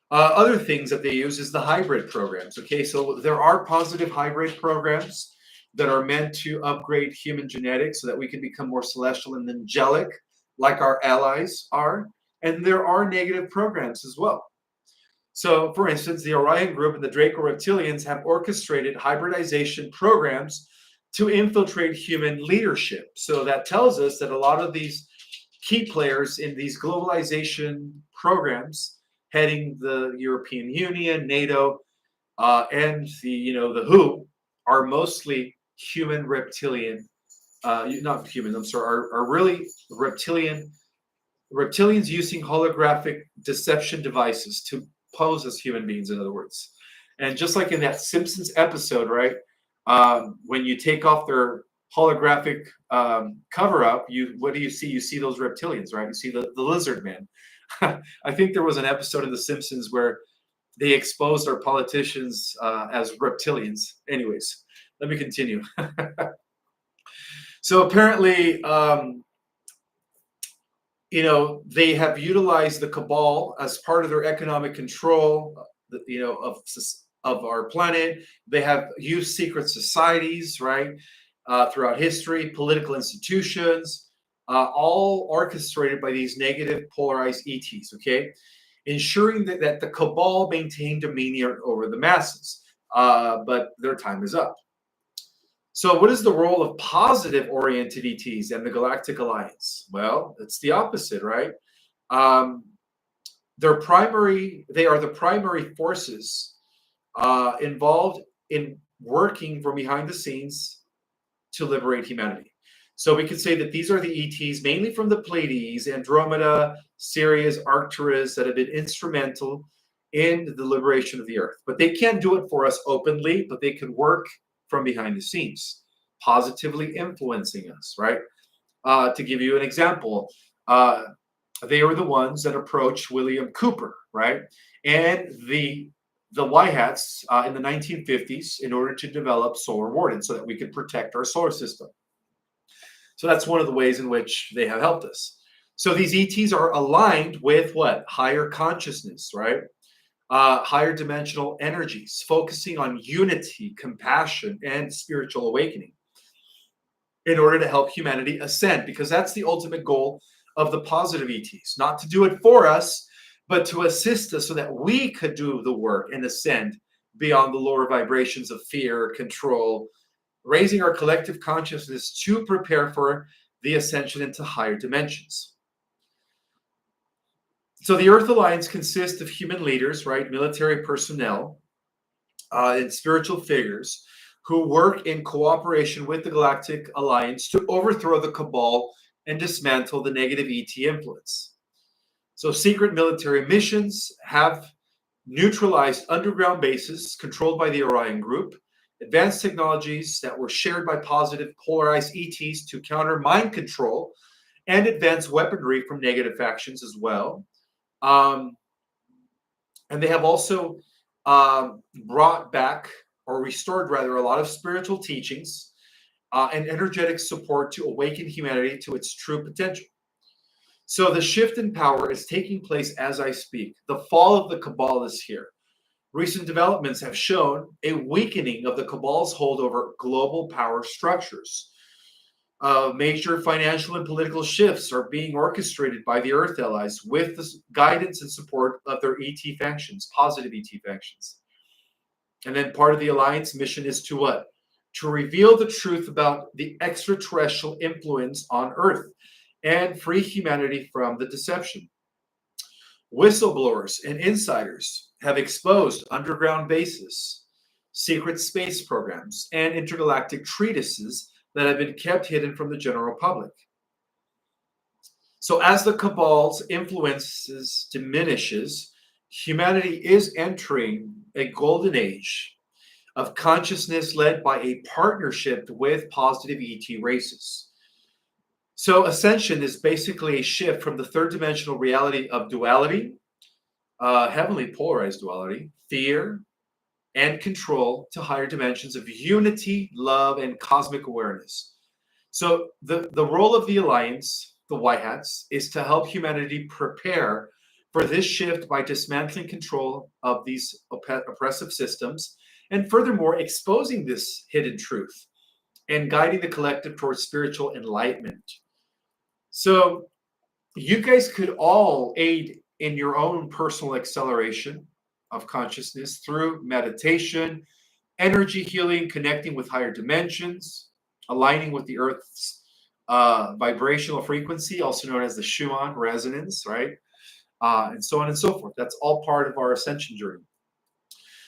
Other things that they use is the hybrid programs. Okay, so there are positive hybrid programs that are meant to upgrade human genetics so that we can become more celestial and angelic, like our allies are. And there are negative programs as well. So, for instance, the Orion group and the Draco reptilians have orchestrated hybridization programs to infiltrate human leadership. So that tells us that a lot of these key players in these globalization programs, heading the European Union, NATO, and the WHO, are mostly human reptilian, not human, I'm sorry, are really reptilians using holographic deception devices to pose as human beings, in other words. And just like in that Simpsons episode, right, when you take off their holographic cover-up, what do you see? You see those reptilians, right? You see the lizard man. I think there was an episode of The Simpsons where they exposed our politicians as reptilians. Anyways, let me continue. So apparently, they have utilized the cabal as part of their economic control, of our planet. They have used secret societies, right, throughout history, political institutions, all orchestrated by these negative polarized ETs, okay? Ensuring that the cabal maintain dominion over the masses, but their time is up. So what is the role of positive-oriented ETs and the Galactic Alliance? Well, it's the opposite, right? They are the primary forces involved in working from behind the scenes to liberate humanity. So we could say that these are the ETs, mainly from the Pleiades, Andromeda, Sirius, Arcturus, that have been instrumental in the liberation of the Earth. But they can't do it for us openly, but they can work from behind the scenes, positively influencing us, right? To give you an example, they were the ones that approached William Cooper, right? And the White Hats in the 1950s in order to develop solar warden so that we could protect our solar system. So that's one of the ways in which they have helped us. So these ETs are aligned with what? Higher consciousness, right? Higher dimensional energies, focusing on unity, compassion, and spiritual awakening in order to help humanity ascend, because that's the ultimate goal of the positive ETs, not to do it for us, but to assist us so that we could do the work and ascend beyond the lower vibrations of fear, control, raising our collective consciousness to prepare for the ascension into higher dimensions. So the Earth Alliance consists of human leaders, right, military personnel, and spiritual figures who work in cooperation with the Galactic Alliance to overthrow the cabal and dismantle the negative ET influence. So secret military missions have neutralized underground bases controlled by the Orion group, advanced technologies that were shared by positive polarized ETs to counter mind control, and advanced weaponry from negative factions as well. And they have also brought back, or restored rather, a lot of spiritual teachings and energetic support to awaken humanity to its true potential. So the shift in power is taking place as I speak. The fall of the cabal is here. Recent developments have shown a weakening of the cabal's hold over global power structures. Major financial and political shifts are being orchestrated by the Earth Allies with the guidance and support of their ET factions, positive ET factions. And then part of the Alliance mission is to what? to reveal the truth about the extraterrestrial influence on Earth and free humanity from the deception. Whistleblowers and insiders have exposed underground bases, secret space programs, and intergalactic treatises that have been kept hidden from the general public. So as the Cabal's influences diminishes, humanity is entering a golden age of consciousness led by a partnership with positive ET races. So Ascension is basically a shift from the third dimensional reality of duality, heavenly polarized duality, fear, and control to higher dimensions of unity, love, and cosmic awareness. So the role of the Alliance, the White Hats, is to help humanity prepare for this shift by dismantling control of these oppressive systems, and furthermore, exposing this hidden truth and guiding the collective towards spiritual enlightenment. So you guys could all aid in your own personal acceleration of consciousness through meditation, energy healing, connecting with higher dimensions, aligning with the Earth's vibrational frequency, also known as the Schumann resonance, right? And so on and so forth. That's all part of our ascension journey.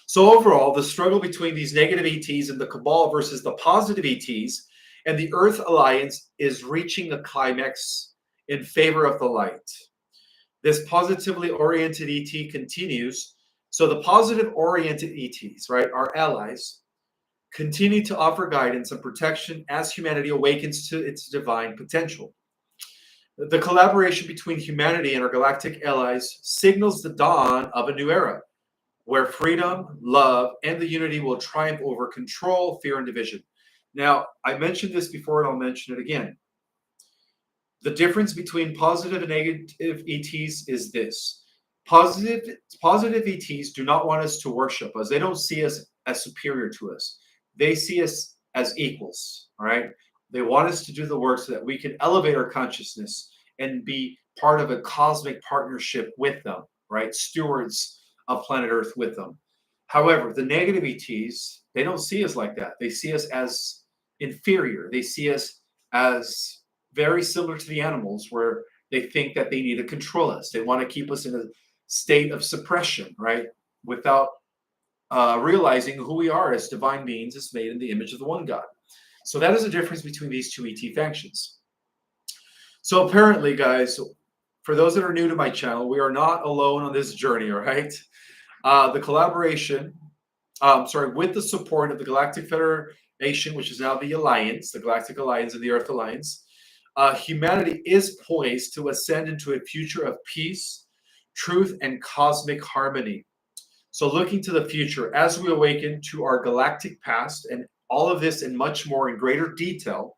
So overall, the struggle between these negative ETs and the Cabal versus the positive ETs and the Earth Alliance is reaching a climax in favor of the light. This positively oriented ET continues. So the positive oriented ETs, right, our allies, continue to offer guidance and protection as humanity awakens to its divine potential. The collaboration between humanity and our galactic allies signals the dawn of a new era, where freedom, love, and the unity will triumph over control, fear, and division. Now, I mentioned this before, and I'll mention it again. The difference between positive and negative ETs is this. Positive ETs do not want us to worship us. They don't see us as superior to us. They see us as equals, all right? They want us to do the work so that we can elevate our consciousness and be part of a cosmic partnership with them, right? Stewards of planet Earth with them. However, the negative ETs, they don't see us like that. They see us as inferior. They see us as very similar to the animals, where they think that they need to control us. They want to keep us in a state of suppression, right? Without realizing who we are as divine beings, as made in the image of the one God. So that is the difference between these two ET factions. So apparently, guys, for those that are new to my channel, we are not alone on this journey, all right? The collaboration, with the support of the Galactic Federation, which is now the Alliance, the Galactic Alliance and the Earth Alliance, humanity is poised to ascend into a future of peace, truth, and cosmic harmony. So looking to the future, as we awaken to our galactic past, and all of this and much more in greater detail,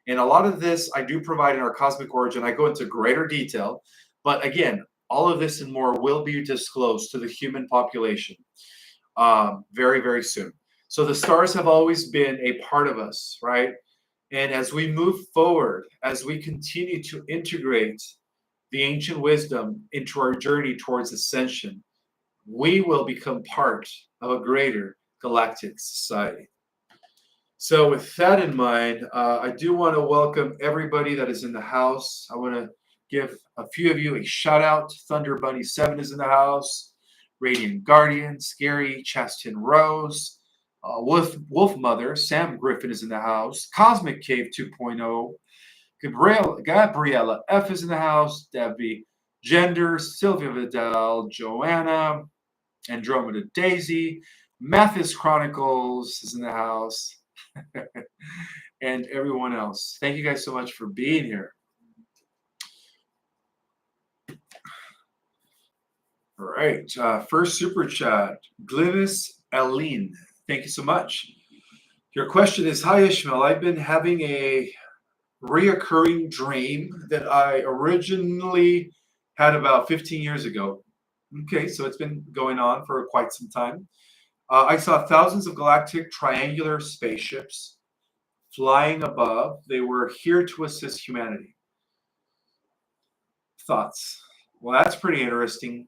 and a lot of this I do provide in our Cosmic Origin. I go into greater detail, but again, all of this and more will be disclosed to the human population very, very soon. So the stars have always been a part of us, right? And as we move forward, as we continue to integrate the ancient wisdom into our journey towards ascension, we will become part of a greater galactic society. So with that in mind, I do want to welcome everybody that is in the house. I want to give a few of you a shout out. Thunder Bunny 7 is in the house. Radiant Guardian, Scary, Chastin Rose, Wolf Mother, Sam Griffin is in the house. Cosmic Cave 2.0. Gabriella F is in the house. Debbie Gender, Sylvia Vidal, Joanna, Andromeda Daisy, Mathis Chronicles is in the house. And everyone else. Thank you guys so much for being here. All right. First super chat, Glynis Aline. Thank you so much. Your question is, hi Ishmael, I've been having a reoccurring dream that I originally had about 15 years ago. Okay, so it's been going on for quite some time. I saw thousands of galactic triangular spaceships flying above. They were here to assist humanity. Thoughts? Well, that's pretty interesting.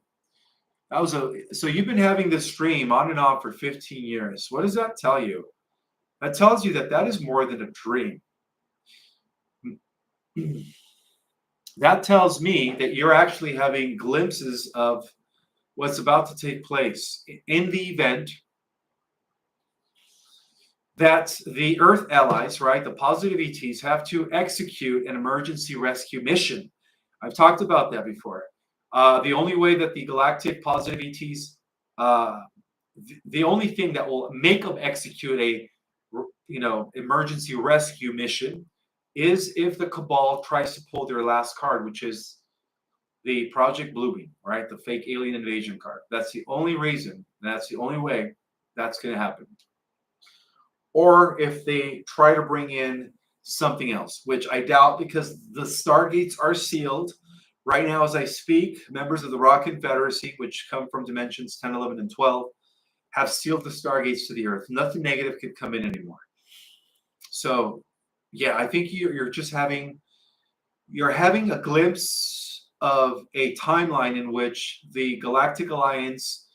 So you've been having this dream on and off for 15 years. What does that tell you? That tells you that that is more than a dream. That tells me that you're actually having glimpses of what's about to take place in the event that the Earth allies, right, the positive ETs, have to execute an emergency rescue mission. I've talked about that before. The only way that the galactic positive ETs, the only thing that will make them execute a, emergency rescue mission is if the Cabal tries to pull their last card, which is the Project Bluebeam, right? The fake alien invasion card. That's the only reason. That's the only way that's going to happen. Or if they try to bring in something else, which I doubt because the stargates are sealed. Right now, as I speak, members of the Rock Confederacy, which come from dimensions 10, 11, and 12, have sealed the stargates to the Earth. Nothing negative could come in anymore. So, yeah, I think you're just having a glimpse of a timeline in which the Galactic Alliance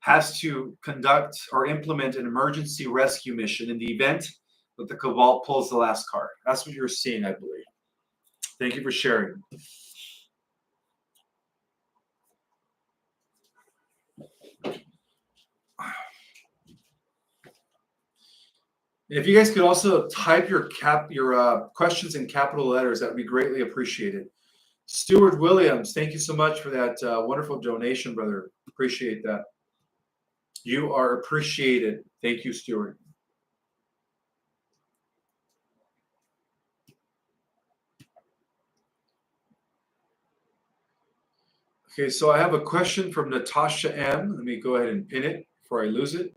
has to conduct or implement an emergency rescue mission in the event that the Cabal pulls the last card. That's what you're seeing, I believe. Thank you for sharing. If you guys could also type your questions in capital letters, that would be greatly appreciated. Stuart Williams, thank you so much for that wonderful donation, brother. Appreciate that. You are appreciated. Thank you, Stuart. Okay, so I have a question from Natasha M. Let me go ahead and pin it before I lose it.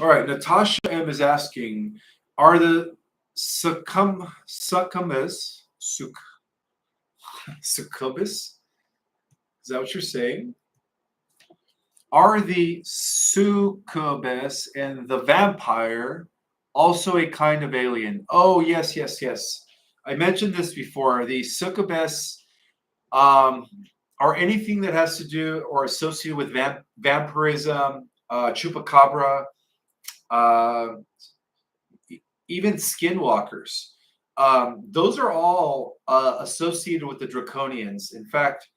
All right, Natasha M is asking, are the succubus? Is that what you're saying? Are the succubus and the vampire also a kind of alien? Oh, yes, yes, yes. I mentioned this before. The succubus are anything that has to do or associated with vampirism, chupacabra, even skinwalkers. Those are all associated with the Draconians. In fact,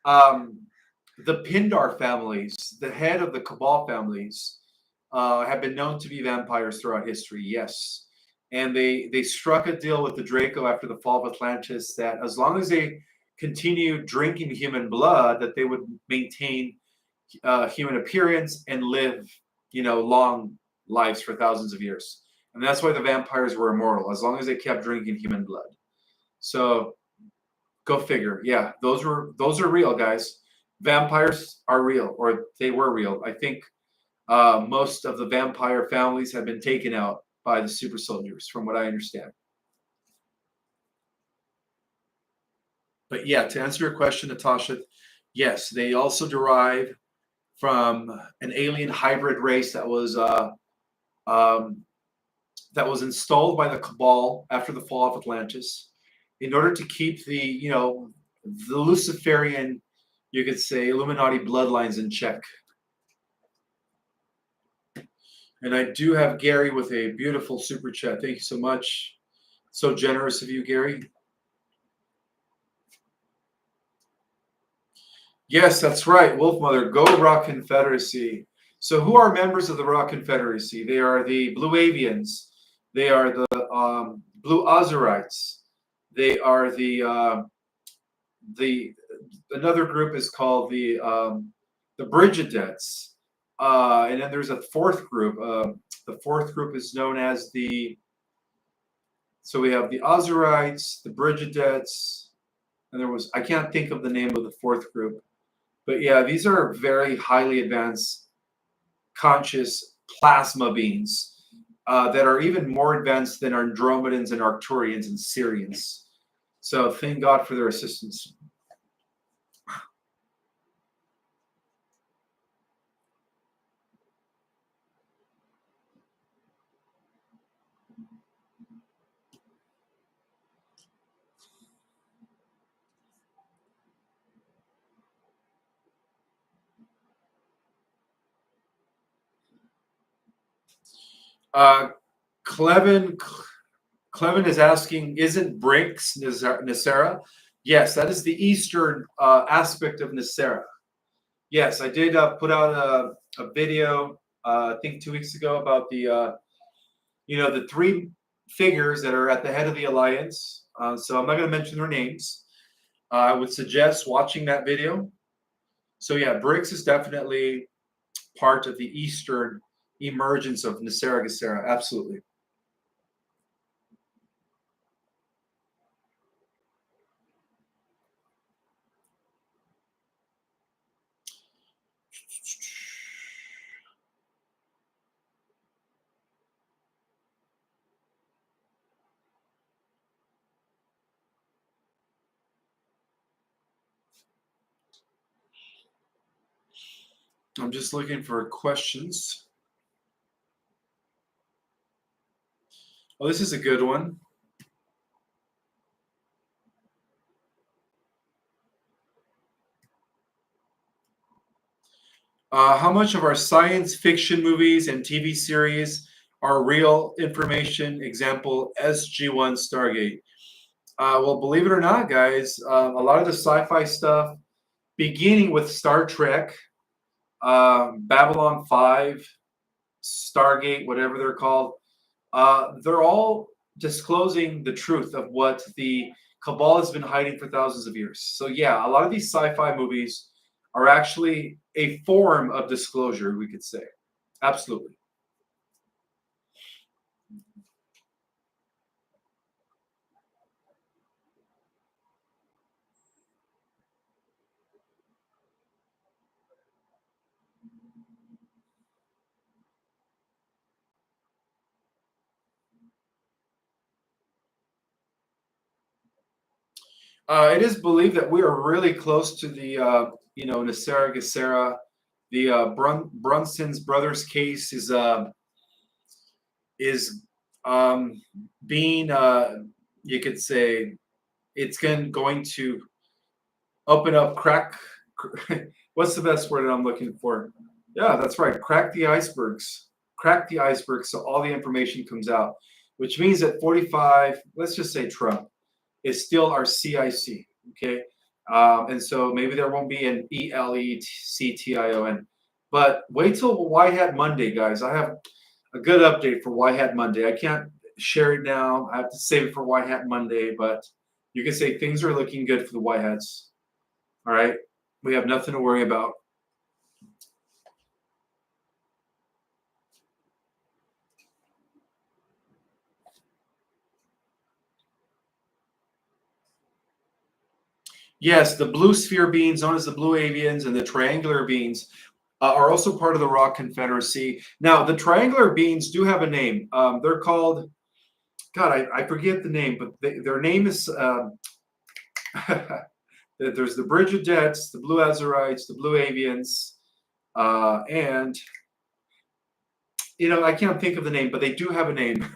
the Pindar families, the head of the Cabal families, have been known to be vampires throughout history, yes. And they struck a deal with the Draco after the fall of Atlantis that as long as they continued drinking human blood, that they would maintain human appearance and live, long lives for thousands of years. And that's why the vampires were immortal, as long as they kept drinking human blood. So go figure. Yeah, those are real, guys. Vampires are real, or they were real. I think most of the vampire families have been taken out by the super soldiers, from what I understand. But yeah, to answer your question, Natasha, yes, they also derive from an alien hybrid race that was installed by the Cabal after the fall of Atlantis, in order to keep the Luciferian, you could say, Illuminati bloodlines in check. And I do have Gary with a beautiful super chat. Thank you so much. So generous of you, Gary. Yes, that's right. Wolf Mother, go Rock Confederacy. So who are members of the Rock Confederacy? They are the Blue Avians. They are the Blue Ozerites. They are the another group is called the Brigidettes. And then there's a fourth group. The fourth group is known as so we have the Ozerites, the Brigidettes, and I can't think of the name of the fourth group. But yeah, these are very highly advanced conscious plasma beings that are even more advanced than Andromedans and Arcturians and Sirians. So thank God for their assistance. Uh, Clevin Clevin is asking, isn't Brinks Nicera? Yes, that is the eastern aspect of Nicera. Yes, I did put out a video, I think 2 weeks ago, about the the three figures that are at the head of the alliance. So I'm not going to mention their names. I would suggest watching that video. So yeah, Briggs is definitely part of the eastern emergence of Nicera Gacera. Absolutely. I'm just looking for questions. Oh, this is a good one. How much of our science fiction movies and TV series are real information? Example, SG-1 Stargate. Well, believe it or not, guys, a lot of the sci-fi stuff, beginning with Star Trek, Babylon 5, Stargate, whatever they're called, they're all disclosing the truth of what the Cabal has been hiding for thousands of years. So yeah, a lot of these sci-fi movies are actually a form of disclosure, we could say. Absolutely. It is believed that we are really close to the, Nicera Gacera. The Brunson's brothers case is being, you could say, it's going to open up, crack. What's the best word that I'm looking for? Yeah, that's right. Crack the icebergs. Crack the icebergs so all the information comes out, which means that 45, let's just say Trump, is still our CIC. Okay. And so maybe there won't be an ELECTION. But wait till White Hat Monday, guys. I have a good update for White Hat Monday. I can't share it now. I have to save it for White Hat Monday, but you can say things are looking good for the White Hats. All right. We have nothing to worry about. Yes, the blue sphere beings, known as the blue avians, and the triangular beings are also part of the Rock Confederacy. Now, the triangular beings do have a name. They're called, God, I forget the name, but their name is, there's the Brigidettes, the Blue Azurites, the Blue Avians, and, I can't think of the name, but they do have a name.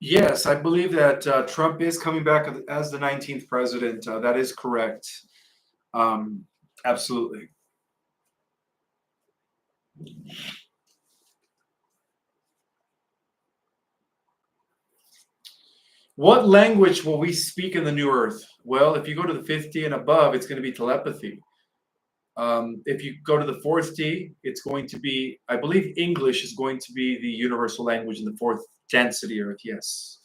Yes, I believe that Trump is coming back as the 19th president. That is correct. Um, Absolutely. What language will we speak in the new Earth? Well, if you go to the 50 and above, it's going to be telepathy. If you go to the fourth D, it's going to be, I believe English is going to be the universal language in the fourth density Earth. Yes.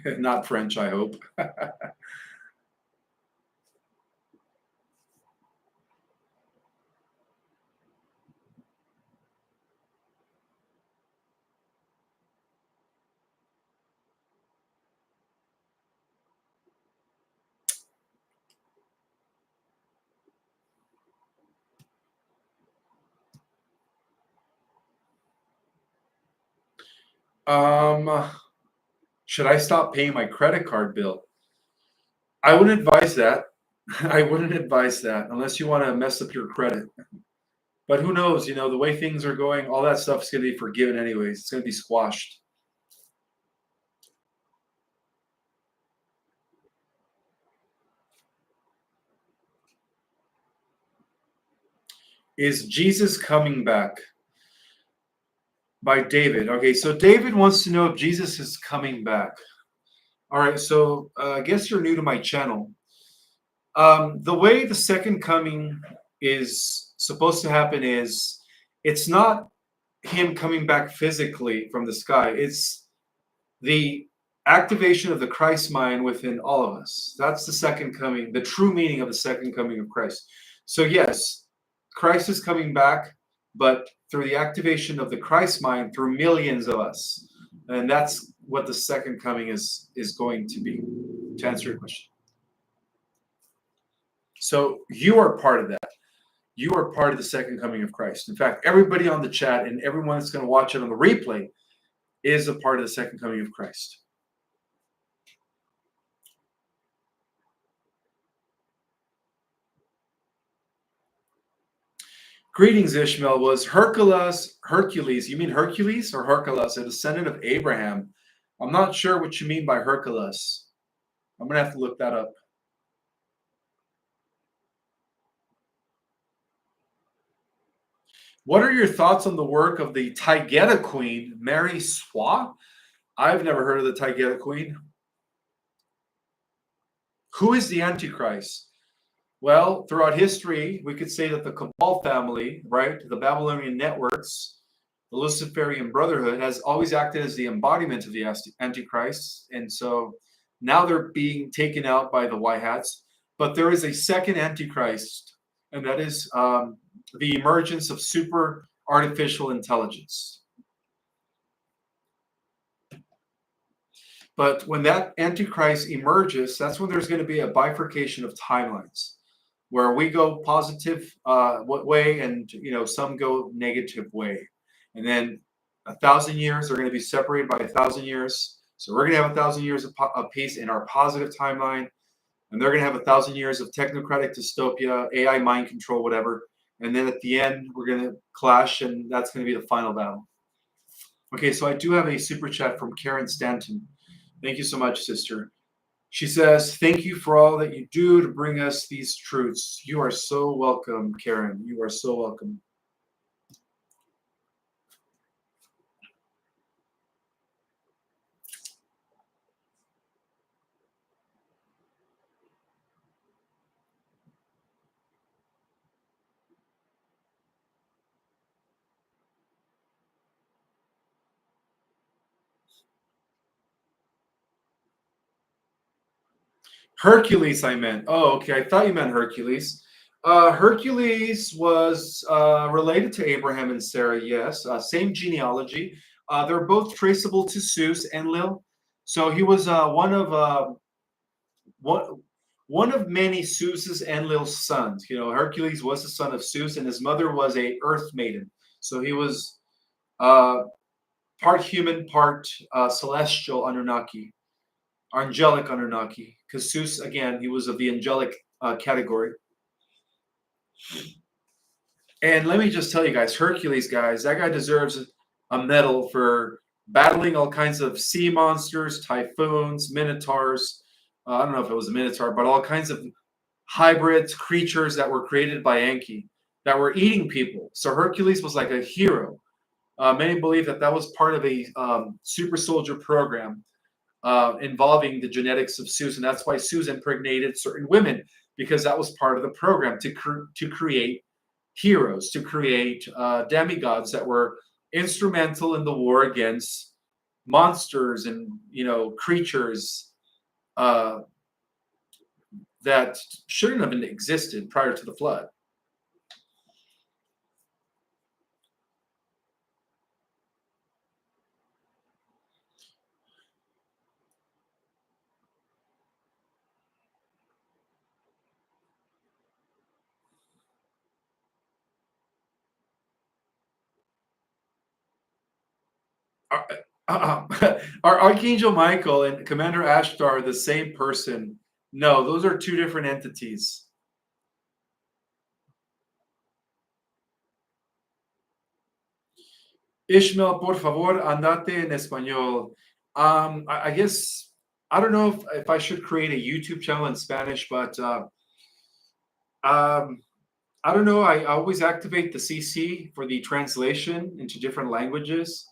Not French, I hope. Um, should I stop paying my credit card bill? I wouldn't advise that. I wouldn't advise that unless you want to mess up your credit. But who knows? You know, the way things are going, all that stuff is going to be forgiven anyways. It's going to be squashed. Is Jesus coming back? By David. Okay, so David wants to know if Jesus is coming back. All right, so I guess you're new to my channel. The way the second coming is supposed to happen is it's not him coming back physically from the sky, it's the activation of the Christ mind within all of us. That's the second coming, the true meaning of the second coming of Christ. So, yes, Christ is coming back, but through the activation of the Christ mind through millions of us. And that's what the second coming is going to be, to answer your question. So you are part of that. You are part of the second coming of Christ. In fact, everybody on the chat and everyone that's going to watch it on the replay is a part of the second coming of Christ. Greetings, Ishmael. Was Hercules, you mean Hercules or Hercules, a descendant of Abraham? I'm not sure what you mean by Hercules. I'm going to have to look that up. What are your thoughts on the work of the Taygeta Queen, Mary Swa? I've never heard of the Taygeta Queen. Who is the Antichrist? Well, throughout history, we could say that the Cabal family, right, the Babylonian networks, the Luciferian brotherhood has always acted as the embodiment of the Antichrist. And so now they're being taken out by the White Hats. But there is a second Antichrist, and that is the emergence of super artificial intelligence. But when that Antichrist emerges, that's when there's going to be a bifurcation of timelines, where we go positive way, and some go negative way, and then 1,000 years are going to be separated by 1,000 years. So we're going to have 1,000 years of peace in our positive timeline, and they're going to have 1,000 years of technocratic dystopia, AI mind control, whatever. And then at the end, we're going to clash, and that's going to be the final battle. Okay, so I do have a super chat from Karen Stanton. Thank you so much, sister. She says, thank you for all that you do to bring us these truths. You are so welcome, Karen. You are so welcome. Hercules, I meant. Oh, okay. I thought you meant Hercules. Hercules was related to Abraham and Sarah, yes. Same genealogy. They're both traceable to Zeus and Lil. So he was one of many Zeus's and Lil's sons. Hercules was the son of Zeus, and his mother was a earth maiden. So he was part human, part celestial Anunnaki. Angelic Anunnaki, because Zeus, again, he was of the angelic category. And let me just tell you guys, Hercules, guys, that guy deserves a medal for battling all kinds of sea monsters, typhoons, minotaurs. I don't know if it was a minotaur, but all kinds of hybrids, creatures that were created by Enki that were eating people. So Hercules was like a hero. Many believe that that was part of a super soldier program involving the genetics of Zeus, and that's why Zeus impregnated certain women, because that was part of the program to create heroes, to create demigods that were instrumental in the war against monsters and creatures that shouldn't have existed prior to the flood. Are Archangel Michael and Commander Ashtar the same person? No, those are two different entities. Ishmael, por favor, andate en español. I guess I don't know if I should create a YouTube channel in Spanish, but um, I don't know. I always activate the CC for the translation into different languages,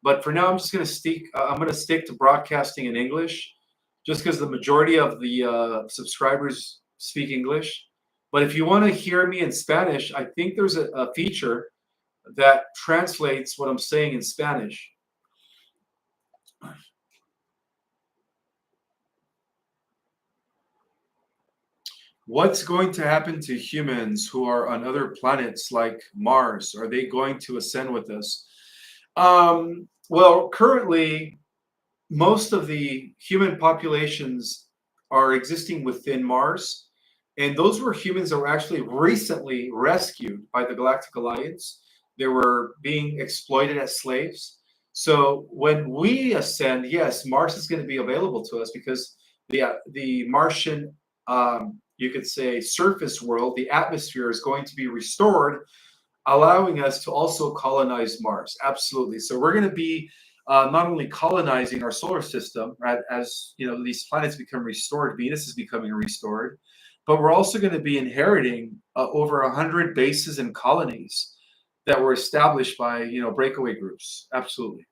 but for now, I'm just going to stick. I'm going to stick to broadcasting in English, just because the majority of the subscribers speak English. But if you want to hear me in Spanish, I think there's a feature that translates what I'm saying in Spanish. What's going to happen to humans who are on other planets like Mars? Are they going to ascend with us? Well, currently, most of the human populations are existing within Mars, and those were humans that were actually recently rescued by the Galactic Alliance. They were being exploited as slaves. So when we ascend, yes, Mars is going to be available to us because the Martian, you could say, surface world, the atmosphere is going to be restored, allowing us to also colonize Mars. Absolutely. So we're going to be not only colonizing our solar system, right, as you know, these planets become restored, Venus is becoming restored, but we're also going to be inheriting over 100 bases and colonies that were established by breakaway groups. Absolutely.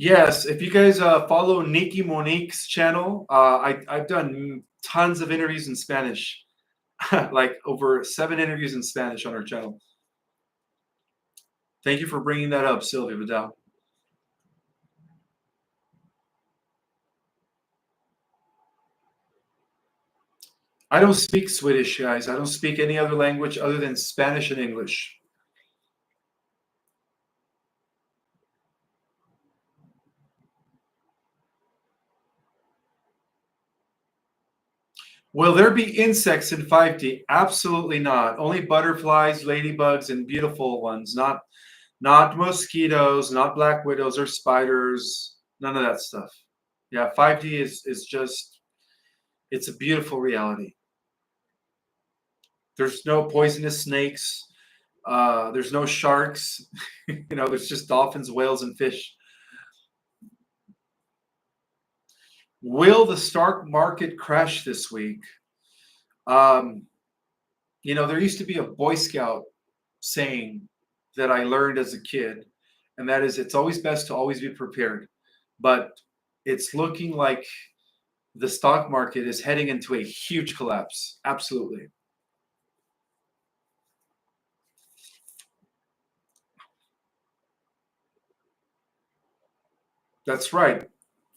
Yes, if you guys follow Nikki Monique's channel, I've done tons of interviews in Spanish, like over 7 interviews in Spanish on her channel. Thank you for bringing that up, Sylvia Vidal. I don't speak Swedish, guys. I don't speak any other language other than Spanish and English. Will there be insects in 5D? Absolutely not. Only butterflies, ladybugs, and beautiful ones. Not mosquitoes, not black widows or spiders. None of that stuff. Yeah, 5D is just it's a beautiful reality. There's no poisonous snakes. There's no sharks. There's just dolphins, whales, and fish. Will the stock market crash this week? Um, there used to be a Boy Scout saying that I learned as a kid, and that is it's always best to always be prepared. But it's looking like the stock market is heading into a huge collapse. Absolutely. That's right.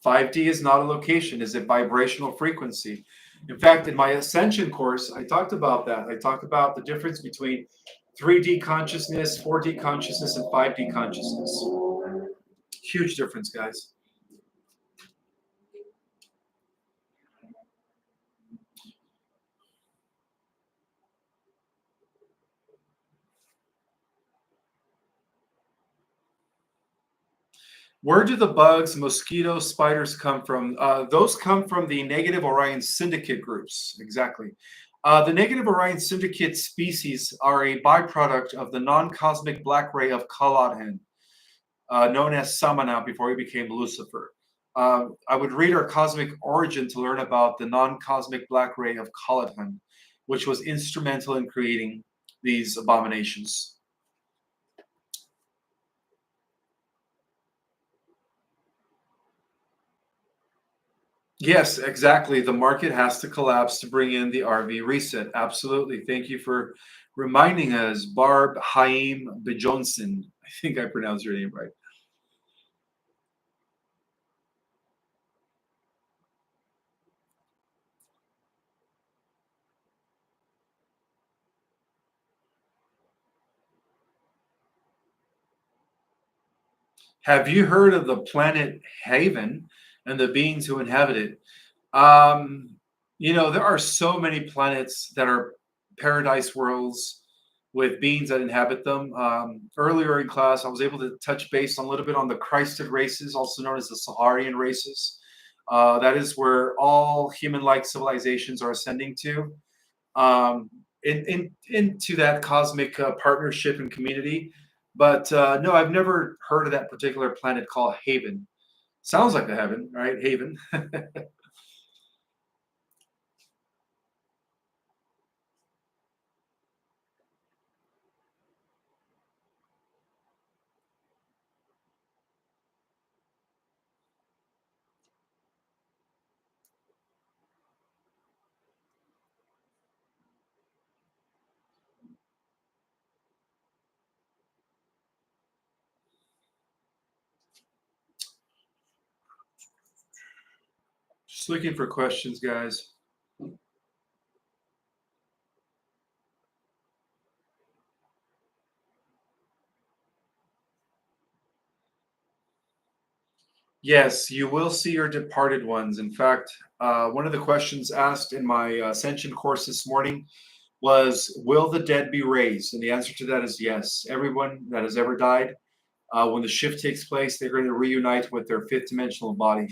5D is not a location, is a vibrational frequency. In fact, in my Ascension course, I talked about that. I talked about the difference between 3D consciousness, 4D consciousness, and 5D consciousness. Huge difference, guys. Where do the bugs, mosquitoes, spiders come from? Those come from the negative Orion syndicate groups. Exactly. The negative Orion syndicate species are a byproduct of the non-cosmic black ray of Kaladhan, known as Samana before he became Lucifer. I would read our cosmic origin to learn about the non-cosmic black ray of Kaladhan, which was instrumental in creating these abominations. Yes, exactly. The market has to collapse to bring in the RV reset. Absolutely. Thank you for reminding us, Barb Haim Bejonson. I think I pronounced your name right. Have you heard of the planet Haven and the beings who inhabit it? Um, there are so many planets that are paradise worlds with beings that inhabit them. Earlier in class, I was able to touch base on a little bit on the Christed races, also known as the Saharian races. That is where all human-like civilizations are ascending to. Into that cosmic partnership and community. But no, I've never heard of that particular planet called Haven. Sounds like the heaven, right? Haven. Just looking for questions, guys. Yes, you will see your departed ones. In fact, one of the questions asked in my Ascension course this morning was, will the dead be raised? And the answer to that is yes. Everyone that has ever died, when the shift takes place, they're going to reunite with their fifth dimensional body,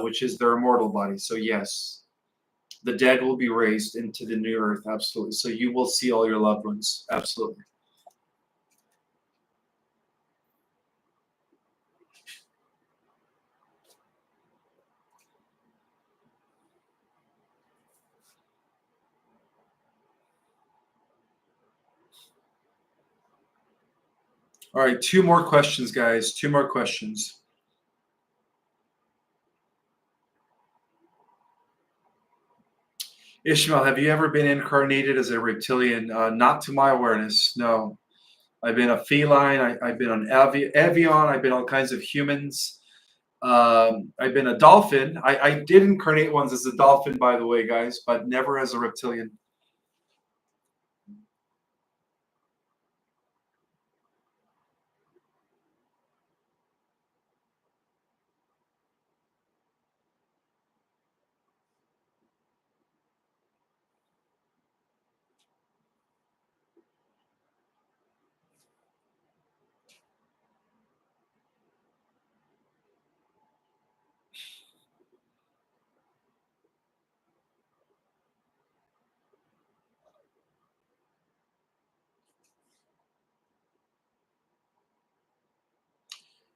which is their immortal body. So yes, the dead will be raised into the new earth. Absolutely. So you will see all your loved ones. Absolutely. All right, two more questions, guys. Two more questions. Ishmael, have you ever been incarnated as a reptilian? Not to my awareness, no. I've been a feline. I've been an avian. I've been all kinds of humans. I've been a dolphin. I did incarnate once as a dolphin, by the way, guys, but never as a reptilian.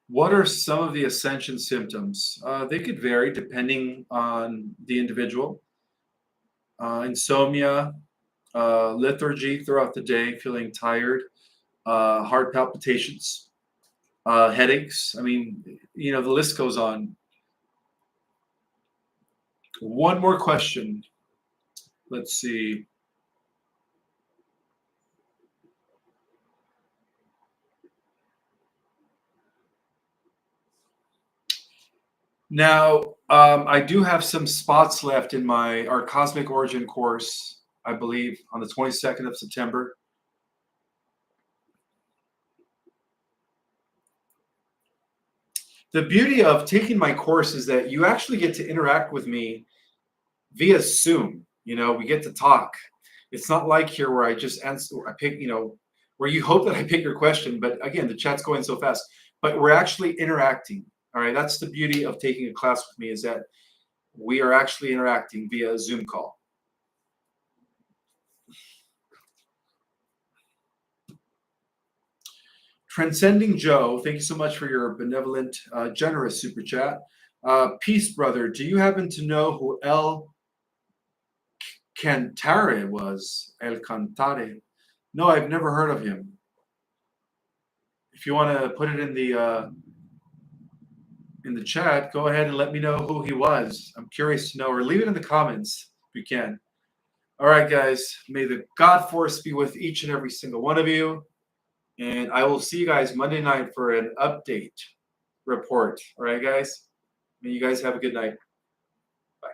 What are some of the ascension symptoms? They could vary depending on the individual. Insomnia, lethargy throughout the day, feeling tired, heart palpitations, headaches. I mean, the list goes on. One more question. Let's see. Now, I do have some spots left in our Cosmic Origin course, I believe, on the 22nd of September. The beauty of taking my course is that you actually get to interact with me via Zoom. We get to talk. It's not like here where I just answer, I pick, where you hope that I pick your question. But again, the chat's going so fast. But we're actually interacting. All right. That's the beauty of taking a class with me, is that we are actually interacting via a Zoom call. Transcending Joe, thank you so much for your benevolent, generous super chat. Peace, brother. Do you happen to know who El Cantare was? El Cantare. No, I've never heard of him. If you want to put it in the chat, go ahead and let me know who he was. I'm curious to know, or leave it in the comments if you can. All right, guys. May the God Force be with each and every single one of you. And I will see you guys Monday night for an update report. All right, guys? May you guys have a good night. Bye.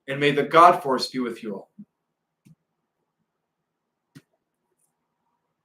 And may the God Force be with you all.